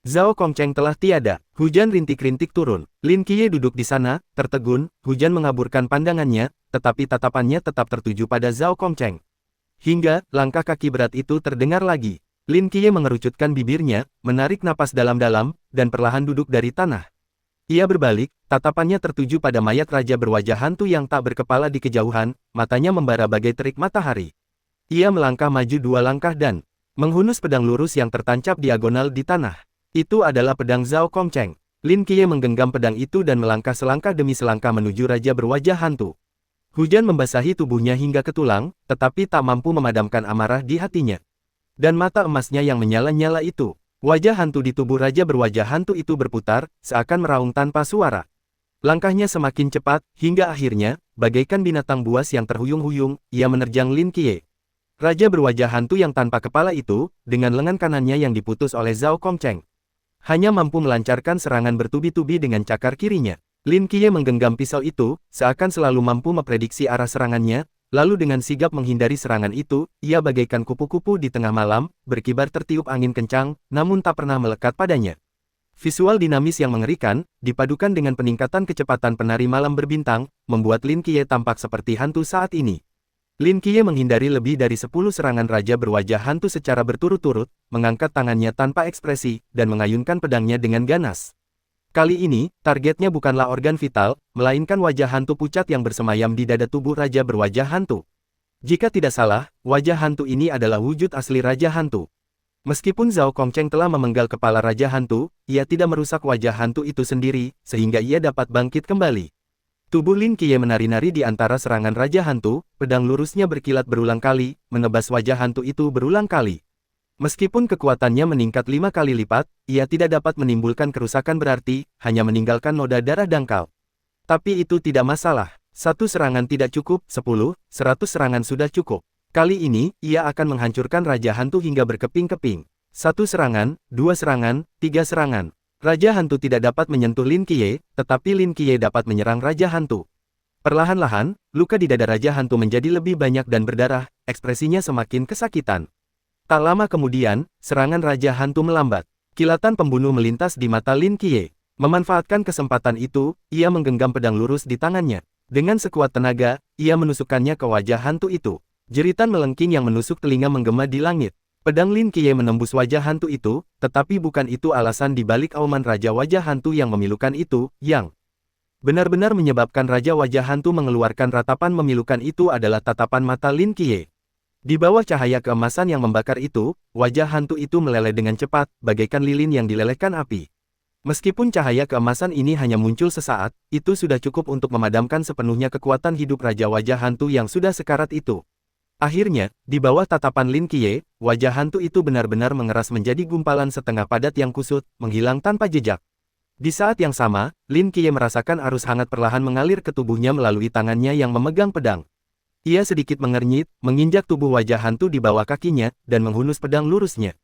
Zhao Kongcheng telah tiada. Hujan rintik-rintik turun. Lin Qiye duduk di sana, tertegun, hujan mengaburkan pandangannya, tetapi tatapannya tetap tertuju pada Zhao Kongcheng. Hingga, langkah kaki berat itu terdengar lagi. Lin Qiye mengerucutkan bibirnya, menarik napas dalam-dalam, dan perlahan duduk dari tanah. Ia berbalik, tatapannya tertuju pada mayat raja berwajah hantu yang tak berkepala di kejauhan, matanya membara bagai terik matahari. Ia melangkah maju 2 langkah dan menghunus pedang lurus yang tertancap diagonal di tanah. Itu adalah pedang Zhao Kongcheng. Lin Qiye menggenggam pedang itu dan melangkah selangkah demi selangkah menuju raja berwajah hantu. Hujan membasahi tubuhnya hingga ke tulang, tetapi tak mampu memadamkan amarah di hatinya. Dan mata emasnya yang menyala-nyala itu. Wajah hantu di tubuh raja berwajah hantu itu berputar, seakan meraung tanpa suara. Langkahnya semakin cepat, hingga akhirnya, bagaikan binatang buas yang terhuyung-huyung, ia menerjang Lin Qiye. Raja berwajah hantu yang tanpa kepala itu, dengan lengan kanannya yang diputus oleh Zhao Kongcheng, hanya mampu melancarkan serangan bertubi-tubi dengan cakar kirinya. Lin Qiye menggenggam pisau itu, seakan selalu mampu memprediksi arah serangannya. Lalu dengan sigap menghindari serangan itu, ia bagaikan kupu-kupu di tengah malam, berkibar tertiup angin kencang, namun tak pernah melekat padanya. Visual dinamis yang mengerikan, dipadukan dengan peningkatan kecepatan penari malam berbintang, membuat Lin Qiye tampak seperti hantu saat ini. Lin Qiye menghindari lebih dari 10 serangan raja berwajah hantu secara berturut-turut, mengangkat tangannya tanpa ekspresi, dan mengayunkan pedangnya dengan ganas. Kali ini, targetnya bukanlah organ vital, melainkan wajah hantu pucat yang bersemayam di dada tubuh raja berwajah hantu. Jika tidak salah, wajah hantu ini adalah wujud asli raja hantu. Meskipun Zhao Kongcheng telah memenggal kepala raja hantu, ia tidak merusak wajah hantu itu sendiri, sehingga ia dapat bangkit kembali. Tubuh Lin Qiye menari-nari di antara serangan raja hantu, pedang lurusnya berkilat berulang kali, menebas wajah hantu itu berulang kali. Meskipun kekuatannya meningkat 5 kali lipat, ia tidak dapat menimbulkan kerusakan berarti, hanya meninggalkan noda darah dangkal. Tapi itu tidak masalah. 1 serangan tidak cukup, 10, 100 serangan sudah cukup. Kali ini, ia akan menghancurkan raja hantu hingga berkeping-keping. 1 serangan, 2 serangan, 3 serangan. Raja hantu tidak dapat menyentuh Lin Qiye, tetapi Lin Qiye dapat menyerang raja hantu. Perlahan-lahan, luka di dada raja hantu menjadi lebih banyak dan berdarah, ekspresinya semakin kesakitan. Tak lama kemudian, serangan raja hantu melambat. Kilatan pembunuh melintas di mata Lin Qiye. Memanfaatkan kesempatan itu, ia menggenggam pedang lurus di tangannya. Dengan sekuat tenaga, ia menusukkannya ke wajah hantu itu. Jeritan melengking yang menusuk telinga menggema di langit. Pedang Lin Qiye menembus wajah hantu itu, tetapi bukan itu alasan di balik auman raja wajah hantu yang memilukan itu, yang benar-benar menyebabkan raja wajah hantu mengeluarkan ratapan memilukan itu adalah tatapan mata Lin Qiye. Di bawah cahaya keemasan yang membakar itu, wajah hantu itu meleleh dengan cepat, bagaikan lilin yang dilelehkan api. Meskipun cahaya keemasan ini hanya muncul sesaat, itu sudah cukup untuk memadamkan sepenuhnya kekuatan hidup raja wajah hantu yang sudah sekarat itu. Akhirnya, di bawah tatapan Lin Qiye, wajah hantu itu benar-benar mengeras menjadi gumpalan setengah padat yang kusut, menghilang tanpa jejak. Di saat yang sama, Lin Qiye merasakan arus hangat perlahan mengalir ke tubuhnya melalui tangannya yang memegang pedang. Ia sedikit mengernyit, menginjak tubuh wajah hantu di bawah kakinya, dan menghunus pedang lurusnya.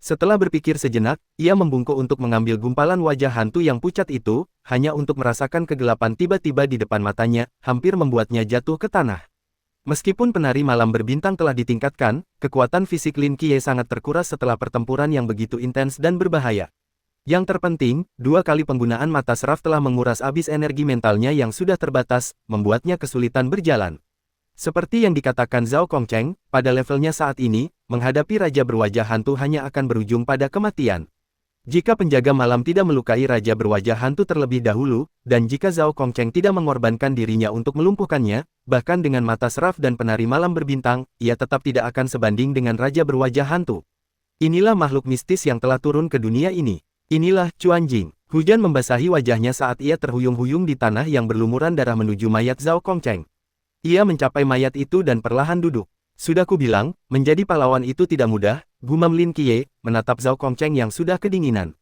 Setelah berpikir sejenak, ia membungkuk untuk mengambil gumpalan wajah hantu yang pucat itu, hanya untuk merasakan kegelapan tiba-tiba di depan matanya, hampir membuatnya jatuh ke tanah. Meskipun penari malam berbintang telah ditingkatkan, kekuatan fisik Lin Qiye sangat terkuras setelah pertempuran yang begitu intens dan berbahaya. Yang terpenting, 2 kali penggunaan mata seraf telah menguras habis energi mentalnya yang sudah terbatas, membuatnya kesulitan berjalan. Seperti yang dikatakan Zhao Kongcheng, pada levelnya saat ini, menghadapi raja berwajah hantu hanya akan berujung pada kematian. Jika penjaga malam tidak melukai raja berwajah hantu terlebih dahulu, dan jika Zhao Kongcheng tidak mengorbankan dirinya untuk melumpuhkannya, bahkan dengan mata seraf dan penari malam berbintang, ia tetap tidak akan sebanding dengan raja berwajah hantu. Inilah makhluk mistis yang telah turun ke dunia ini. Inilah Chuanjing. Hujan membasahi wajahnya saat ia terhuyung-huyung di tanah yang berlumuran darah menuju mayat Zhao Kongcheng. Ia mencapai mayat itu dan perlahan duduk. Sudah kubilang, menjadi pahlawan itu tidak mudah, gumam Lin Qiye, menatap Zhao Kongcheng yang sudah kedinginan.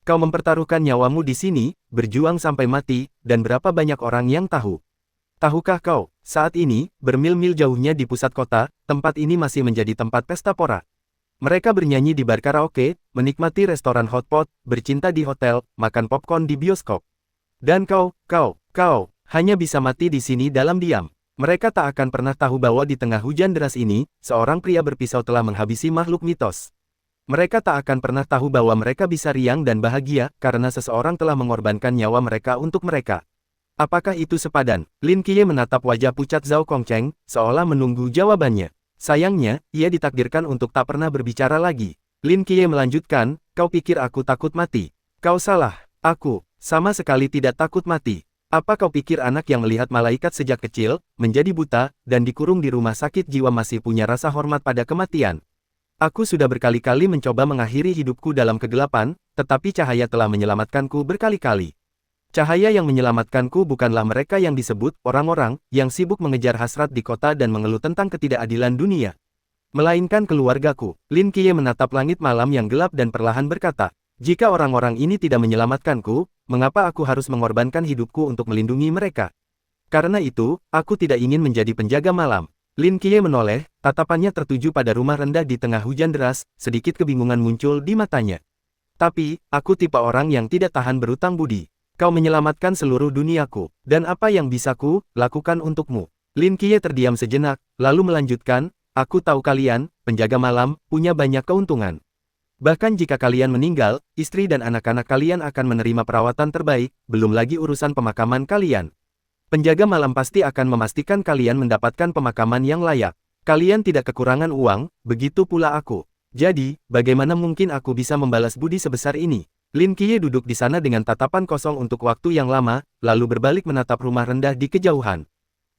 Kau mempertaruhkan nyawamu di sini, berjuang sampai mati, dan berapa banyak orang yang tahu. Tahukah kau, saat ini, bermil-mil jauhnya di pusat kota, tempat ini masih menjadi tempat pesta pora. Mereka bernyanyi di bar karaoke, menikmati restoran hotpot, bercinta di hotel, makan popcorn di bioskop. Dan kau, hanya bisa mati di sini dalam diam. Mereka tak akan pernah tahu bahwa di tengah hujan deras ini, seorang pria berpisau telah menghabisi makhluk mitos. Mereka tak akan pernah tahu bahwa mereka bisa riang dan bahagia, karena seseorang telah mengorbankan nyawa mereka untuk mereka. Apakah itu sepadan? Lin Qiye menatap wajah pucat Zhao Kongcheng, seolah menunggu jawabannya. Sayangnya, ia ditakdirkan untuk tak pernah berbicara lagi. Lin Qiye melanjutkan, kau pikir aku takut mati? Kau salah, aku, sama sekali tidak takut mati. Apa kau pikir anak yang melihat malaikat sejak kecil, menjadi buta, dan dikurung di rumah sakit jiwa masih punya rasa hormat pada kematian? Aku sudah berkali-kali mencoba mengakhiri hidupku dalam kegelapan, tetapi cahaya telah menyelamatkanku berkali-kali. Cahaya yang menyelamatkanku bukanlah mereka yang disebut orang-orang yang sibuk mengejar hasrat di kota dan mengeluh tentang ketidakadilan dunia. Melainkan keluargaku. Lin Qiye menatap langit malam yang gelap dan perlahan berkata, jika orang-orang ini tidak menyelamatkanku, mengapa aku harus mengorbankan hidupku untuk melindungi mereka? Karena itu, aku tidak ingin menjadi penjaga malam. Lin Qiye menoleh, tatapannya tertuju pada rumah rendah di tengah hujan deras, sedikit kebingungan muncul di matanya. Tapi, aku tipe orang yang tidak tahan berutang budi. Kau menyelamatkan seluruh duniaku, dan apa yang bisa ku lakukan untukmu? Lin Qiye terdiam sejenak, lalu melanjutkan, aku tahu kalian, penjaga malam, punya banyak keuntungan. Bahkan jika kalian meninggal, istri dan anak-anak kalian akan menerima perawatan terbaik, belum lagi urusan pemakaman kalian. Penjaga malam pasti akan memastikan kalian mendapatkan pemakaman yang layak. Kalian tidak kekurangan uang, begitu pula aku. Jadi, bagaimana mungkin aku bisa membalas budi sebesar ini? Lin Qiye duduk di sana dengan tatapan kosong untuk waktu yang lama, lalu berbalik menatap rumah rendah di kejauhan.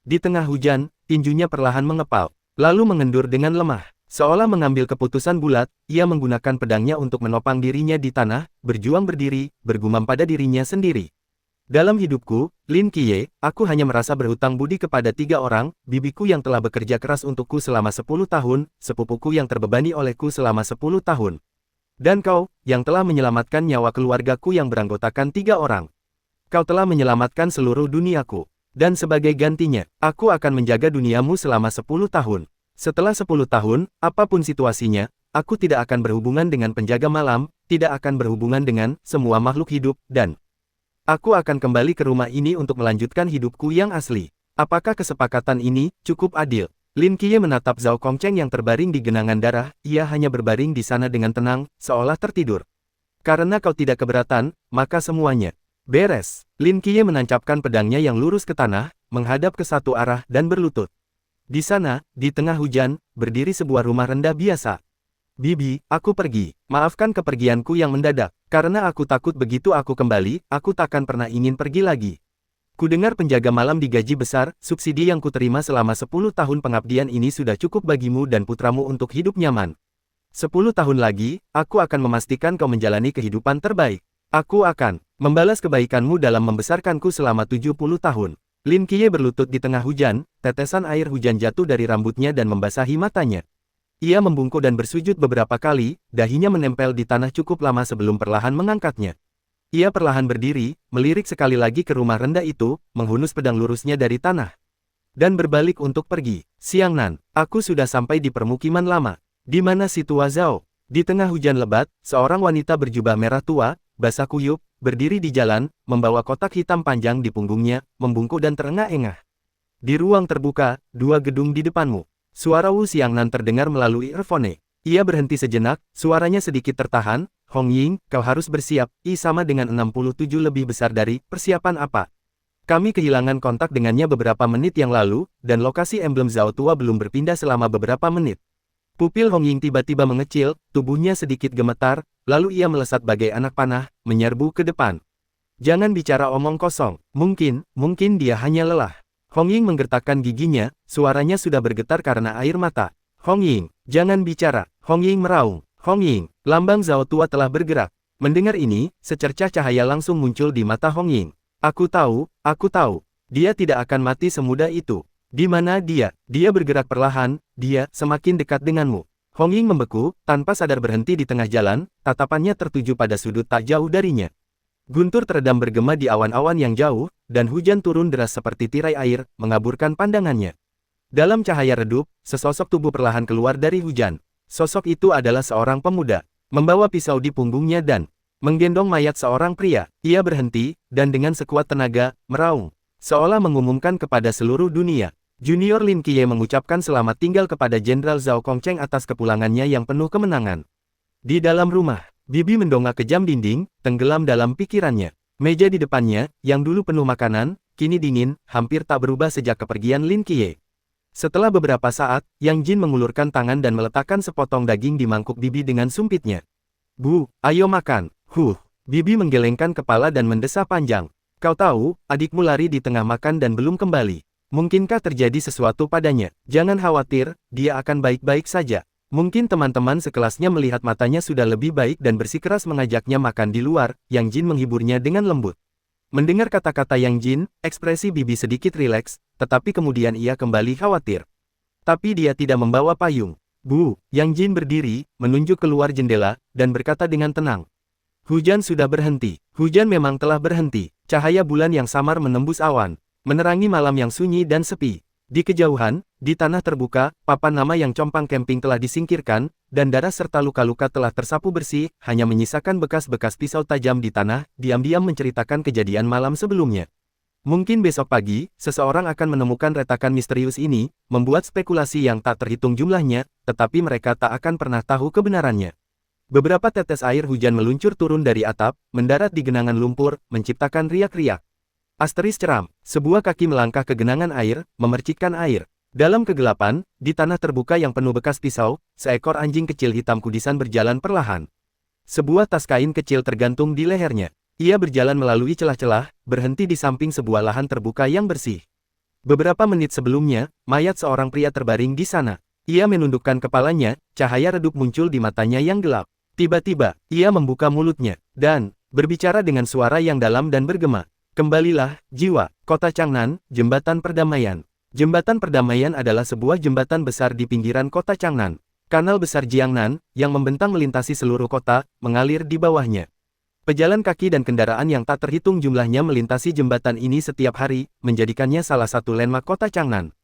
Di tengah hujan, tinjunya perlahan mengepal, lalu mengendur dengan lemah. Seolah mengambil keputusan bulat, ia menggunakan pedangnya untuk menopang dirinya di tanah, berjuang berdiri, bergumam pada dirinya sendiri. Dalam hidupku, Lin Qiye, aku hanya merasa berhutang budi kepada 3 orang, bibiku yang telah bekerja keras untukku selama 10 tahun, sepupuku yang terbebani olehku selama 10 tahun. Dan kau, yang telah menyelamatkan nyawa keluargaku yang beranggotakan 3 orang. Kau telah menyelamatkan seluruh duniaku. Dan sebagai gantinya, aku akan menjaga duniamu selama 10 tahun. Setelah 10 tahun, apapun situasinya, aku tidak akan berhubungan dengan penjaga malam, tidak akan berhubungan dengan semua makhluk hidup, dan aku akan kembali ke rumah ini untuk melanjutkan hidupku yang asli. Apakah kesepakatan ini cukup adil? Lin Qiye menatap Zhao Kongcheng yang terbaring di genangan darah, ia hanya berbaring di sana dengan tenang, seolah tertidur. Karena kau tidak keberatan, maka semuanya beres. Lin Qiye menancapkan pedangnya yang lurus ke tanah, menghadap ke satu arah dan berlutut. Di sana, di tengah hujan, berdiri sebuah rumah rendah biasa. Bibi, aku pergi. Maafkan kepergianku yang mendadak. Karena aku takut begitu aku kembali, aku takkan pernah ingin pergi lagi. Kudengar penjaga malam digaji besar, subsidi yang kuterima selama 10 tahun pengabdian ini sudah cukup bagimu dan putramu untuk hidup nyaman. 10 tahun lagi, aku akan memastikan kau menjalani kehidupan terbaik. Aku akan membalas kebaikanmu dalam membesarkanku selama 70 tahun. Lin Qiye berlutut di tengah hujan, tetesan air hujan jatuh dari rambutnya dan membasahi matanya. Ia membungkuk dan bersujud beberapa kali, dahinya menempel di tanah cukup lama sebelum perlahan mengangkatnya. Ia perlahan berdiri, melirik sekali lagi ke rumah rendah itu, menghunus pedang lurusnya dari tanah. Dan berbalik untuk pergi. Siang Nan, aku sudah sampai di permukiman lama. Di mana si tua Zhao? Di tengah hujan lebat, seorang wanita berjubah merah tua, basah kuyup, berdiri di jalan, membawa kotak hitam panjang di punggungnya, membungkuk dan terengah-engah. Di ruang terbuka, 2 gedung di depanmu. Suara Wu Xiangnan terdengar melalui earphone. Ia berhenti sejenak, suaranya sedikit tertahan, Hong Ying, kau harus bersiap, sama dengan 67 lebih besar dari, persiapan apa? Kami kehilangan kontak dengannya beberapa menit yang lalu, dan lokasi emblem Zhao tua belum berpindah selama beberapa menit. Pupil Hong Ying tiba-tiba mengecil, tubuhnya sedikit gemetar, lalu ia melesat bagai anak panah, menyerbu ke depan. Jangan bicara omong kosong, mungkin dia hanya lelah. Hong Ying menggertakkan giginya, suaranya sudah bergetar karena air mata. Hong Ying, jangan bicara. Hong Ying meraung. Hong Ying, lambang Zhao tua telah bergerak. Mendengar ini, secercah cahaya langsung muncul di mata Hong Ying. Aku tahu, dia tidak akan mati semudah itu. Di mana dia? Dia bergerak perlahan, dia semakin dekat denganmu. Hong Ying membeku, tanpa sadar berhenti di tengah jalan, tatapannya tertuju pada sudut tak jauh darinya. Guntur teredam bergema di awan-awan yang jauh, dan hujan turun deras seperti tirai air, mengaburkan pandangannya. Dalam cahaya redup, sesosok tubuh perlahan keluar dari hujan. Sosok itu adalah seorang pemuda, membawa pisau di punggungnya dan menggendong mayat seorang pria. Ia berhenti, dan dengan sekuat tenaga, meraung, seolah mengumumkan kepada seluruh dunia. Junior Lin Qiye mengucapkan selamat tinggal kepada Jenderal Zhao Kongcheng atas kepulangannya yang penuh kemenangan. Di dalam rumah, Bibi mendongak ke jam dinding, tenggelam dalam pikirannya. Meja di depannya, yang dulu penuh makanan, kini dingin, hampir tak berubah sejak kepergian Lin Qiye. Setelah beberapa saat, Yang Jin mengulurkan tangan dan meletakkan sepotong daging di mangkuk Bibi dengan sumpitnya. Bu, ayo makan. Bibi menggelengkan kepala dan mendesah panjang. Kau tahu, adikmu lari di tengah makan dan belum kembali. Mungkinkah terjadi sesuatu padanya? Jangan khawatir, dia akan baik-baik saja. Mungkin teman-teman sekelasnya melihat matanya sudah lebih baik dan bersikeras mengajaknya makan di luar. Yang Jin menghiburnya dengan lembut. Mendengar kata-kata Yang Jin, ekspresi Bibi sedikit rileks, tetapi kemudian ia kembali khawatir. Tapi dia tidak membawa payung. Bu, Yang Jin berdiri, menunjuk keluar jendela, dan berkata dengan tenang. Hujan sudah berhenti. Hujan memang telah berhenti. Cahaya bulan yang samar menembus awan, menerangi malam yang sunyi dan sepi. Di kejauhan, di tanah terbuka, papan nama yang compang camping telah disingkirkan, dan darah serta luka-luka telah tersapu bersih, hanya menyisakan bekas-bekas pisau tajam di tanah, diam-diam menceritakan kejadian malam sebelumnya. Mungkin besok pagi, seseorang akan menemukan retakan misterius ini, membuat spekulasi yang tak terhitung jumlahnya, tetapi mereka tak akan pernah tahu kebenarannya. Beberapa tetes air hujan meluncur turun dari atap, mendarat di genangan lumpur, menciptakan riak-riak. Asteris ceram, sebuah kaki melangkah ke genangan air, memercikkan air. Dalam kegelapan, di tanah terbuka yang penuh bekas pisau, seekor anjing kecil hitam kudisan berjalan perlahan. Sebuah tas kain kecil tergantung di lehernya. Ia berjalan melalui celah-celah, berhenti di samping sebuah lahan terbuka yang bersih. Beberapa menit sebelumnya, mayat seorang pria terbaring di sana. Ia menundukkan kepalanya, cahaya redup muncul di matanya yang gelap. Tiba-tiba, ia membuka mulutnya, dan berbicara dengan suara yang dalam dan bergema. Kembalilah, jiwa, kota Changnan, jembatan perdamaian. Jembatan perdamaian adalah sebuah jembatan besar di pinggiran kota Changnan. Kanal besar Jiangnan, yang membentang melintasi seluruh kota, mengalir di bawahnya. Pejalan kaki dan kendaraan yang tak terhitung jumlahnya melintasi jembatan ini setiap hari, menjadikannya salah satu landmark kota Changnan.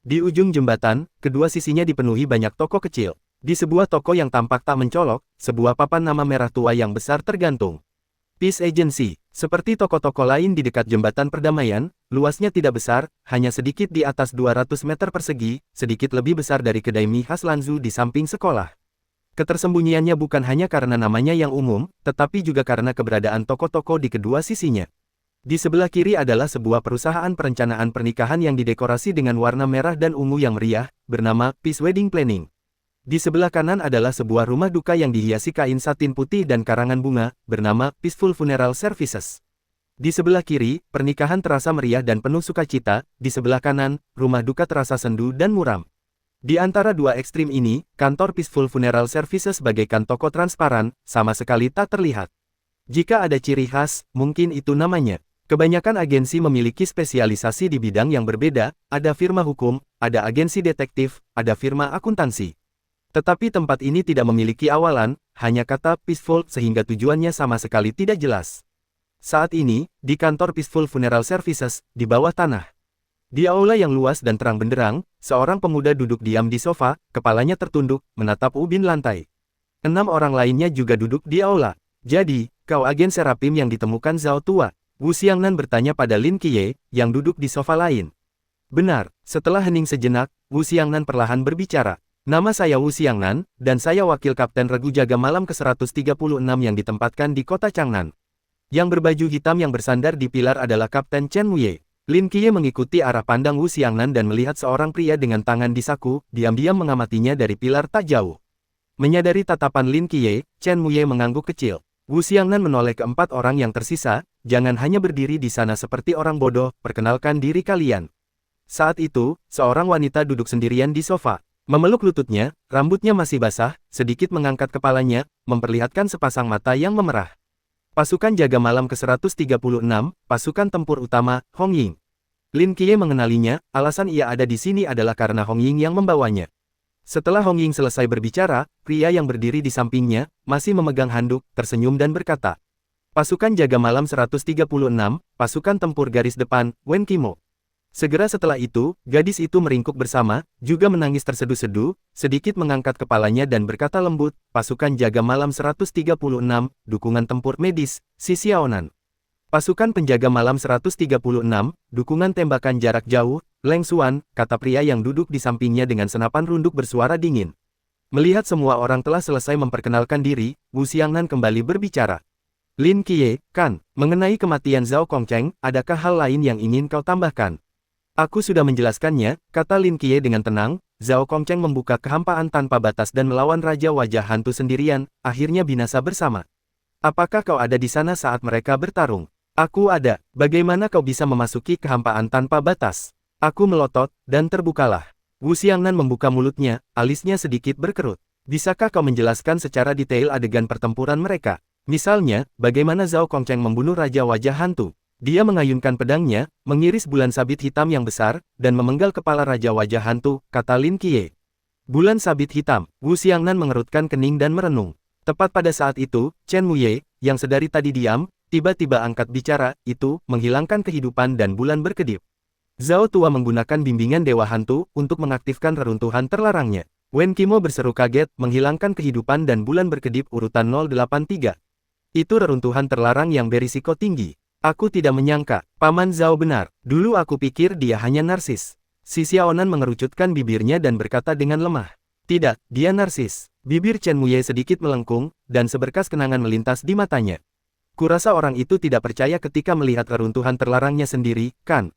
Di ujung jembatan, kedua sisinya dipenuhi banyak toko kecil. Di sebuah toko yang tampak tak mencolok, sebuah papan nama merah tua yang besar tergantung. Peace Agency. Seperti toko-toko lain di dekat jembatan perdamaian, luasnya tidak besar, hanya sedikit di atas 200 meter persegi, sedikit lebih besar dari kedai mie khas Lanzhou di samping sekolah. Ketersembunyiannya bukan hanya karena namanya yang umum, tetapi juga karena keberadaan toko-toko di kedua sisinya. Di sebelah kiri adalah sebuah perusahaan perencanaan pernikahan yang didekorasi dengan warna merah dan ungu yang meriah, bernama Peace Wedding Planning. Di sebelah kanan adalah sebuah rumah duka yang dihiasi kain satin putih dan karangan bunga, bernama Peaceful Funeral Services. Di sebelah kiri, pernikahan terasa meriah dan penuh sukacita, di sebelah kanan, rumah duka terasa sendu dan muram. Di antara dua ekstrim ini, kantor Peaceful Funeral Services bagaikan toko transparan, sama sekali tak terlihat. Jika ada ciri khas, mungkin itu namanya. Kebanyakan agensi memiliki spesialisasi di bidang yang berbeda, ada firma hukum, ada agensi detektif, ada firma akuntansi. Tetapi tempat ini tidak memiliki awalan, hanya kata peaceful sehingga tujuannya sama sekali tidak jelas. Saat ini, di kantor Peaceful Funeral Services, di bawah tanah. Di aula yang luas dan terang benderang, seorang pemuda duduk diam di sofa, kepalanya tertunduk, menatap ubin lantai. 6 orang lainnya juga duduk di aula. Jadi, kau agen Serapim yang ditemukan Zhao Tua? Wu Xiangnan bertanya pada Lin Qiye, yang duduk di sofa lain. Benar, setelah hening sejenak, Wu Xiangnan perlahan berbicara. Nama saya Wu Xiangnan, dan saya wakil Kapten Regu Jaga Malam ke-136 yang ditempatkan di kota Changnan. Yang berbaju hitam yang bersandar di pilar adalah Kapten Chen Muye. Lin Qiye mengikuti arah pandang Wu Xiangnan dan melihat seorang pria dengan tangan di saku, diam-diam mengamatinya dari pilar tak jauh. Menyadari tatapan Lin Qiye, Chen Muye mengangguk kecil. Wu Xiangnan menoleh ke 4 orang yang tersisa, jangan hanya berdiri di sana seperti orang bodoh, perkenalkan diri kalian. Saat itu, seorang wanita duduk sendirian di sofa. Memeluk lututnya, rambutnya masih basah, sedikit mengangkat kepalanya, memperlihatkan sepasang mata yang memerah. Pasukan jaga malam ke-136, pasukan tempur utama, Hong Ying. Lin Qiye mengenalinya, alasan ia ada di sini adalah karena Hong Ying yang membawanya. Setelah Hong Ying selesai berbicara, pria yang berdiri di sampingnya, masih memegang handuk, tersenyum dan berkata, "Pasukan jaga malam 136, pasukan tempur garis depan, Wen Qimo." Segera setelah itu, gadis itu meringkuk bersama, juga menangis terseduh-seduh, sedikit mengangkat kepalanya dan berkata lembut, "Pasukan jaga malam 136, dukungan tempur medis, Si Xiaonan. Pasukan penjaga malam 136, dukungan tembakan jarak jauh, Leng Xuan," kata pria yang duduk di sampingnya dengan senapan runduk bersuara dingin. Melihat semua orang telah selesai memperkenalkan diri, Wu Xiangnan kembali berbicara. "Lin Qiye, kan, mengenai kematian Zhao Kongcheng, adakah hal lain yang ingin kau tambahkan?" "Aku sudah menjelaskannya," kata Lin Qiye dengan tenang. "Zhao Kongcheng membuka kehampaan tanpa batas dan melawan Raja Wajah Hantu sendirian, akhirnya binasa bersama. Apakah kau ada di sana saat mereka bertarung?" "Aku ada." "Bagaimana kau bisa memasuki kehampaan tanpa batas?" Aku melotot, dan terbukalah. Wu Xiangnan membuka mulutnya, alisnya sedikit berkerut. "Bisakah kau menjelaskan secara detail adegan pertempuran mereka? Misalnya, bagaimana Zhao Kongcheng membunuh Raja Wajah Hantu?" Dia mengayunkan pedangnya, mengiris bulan sabit hitam yang besar, dan memenggal kepala Raja Wajah Hantu, kata Lin Qiye. "Bulan sabit hitam." Wu Xiangnan mengerutkan kening dan merenung. Tepat pada saat itu, Chen Muye, yang sedari tadi diam, tiba-tiba angkat bicara, "Itu, menghilangkan kehidupan dan bulan berkedip." Zhao Tua menggunakan bimbingan Dewa Hantu, untuk mengaktifkan reruntuhan terlarangnya. Wen Qimo berseru kaget, "Menghilangkan kehidupan dan bulan berkedip urutan 083. Itu reruntuhan terlarang yang berisiko tinggi. Aku tidak menyangka, Paman Zhao benar. Dulu aku pikir dia hanya narsis." Si Xiaonan mengerucutkan bibirnya dan berkata dengan lemah. "Tidak, dia narsis." Bibir Chen Muye sedikit melengkung, dan seberkas kenangan melintas di matanya. "Kurasa orang itu tidak percaya ketika melihat reruntuhan terlarangnya sendiri, kan?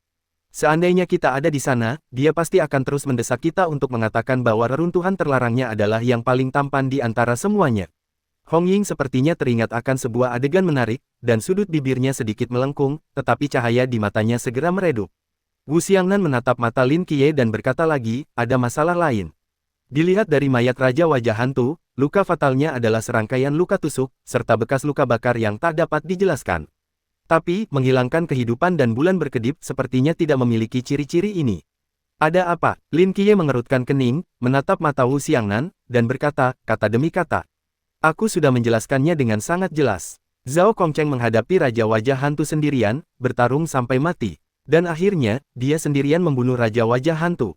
Seandainya kita ada di sana, dia pasti akan terus mendesak kita untuk mengatakan bahwa reruntuhan terlarangnya adalah yang paling tampan di antara semuanya." Hong Ying sepertinya teringat akan sebuah adegan menarik, dan sudut bibirnya sedikit melengkung, tetapi cahaya di matanya segera meredup. Wu Xiangnan menatap mata Lin Qiye dan berkata lagi, "Ada masalah lain. Dilihat dari mayat Raja Wajah Hantu, luka fatalnya adalah serangkaian luka tusuk, serta bekas luka bakar yang tak dapat dijelaskan. Tapi, menghilangkan kehidupan dan bulan berkedip sepertinya tidak memiliki ciri-ciri ini. Ada apa?" Lin Qiye mengerutkan kening, menatap mata Wu Xiangnan, dan berkata, kata demi kata. "Aku sudah menjelaskannya dengan sangat jelas. Zhao Kongcheng menghadapi Raja Wajah Hantu sendirian, bertarung sampai mati. Dan akhirnya, dia sendirian membunuh Raja Wajah Hantu.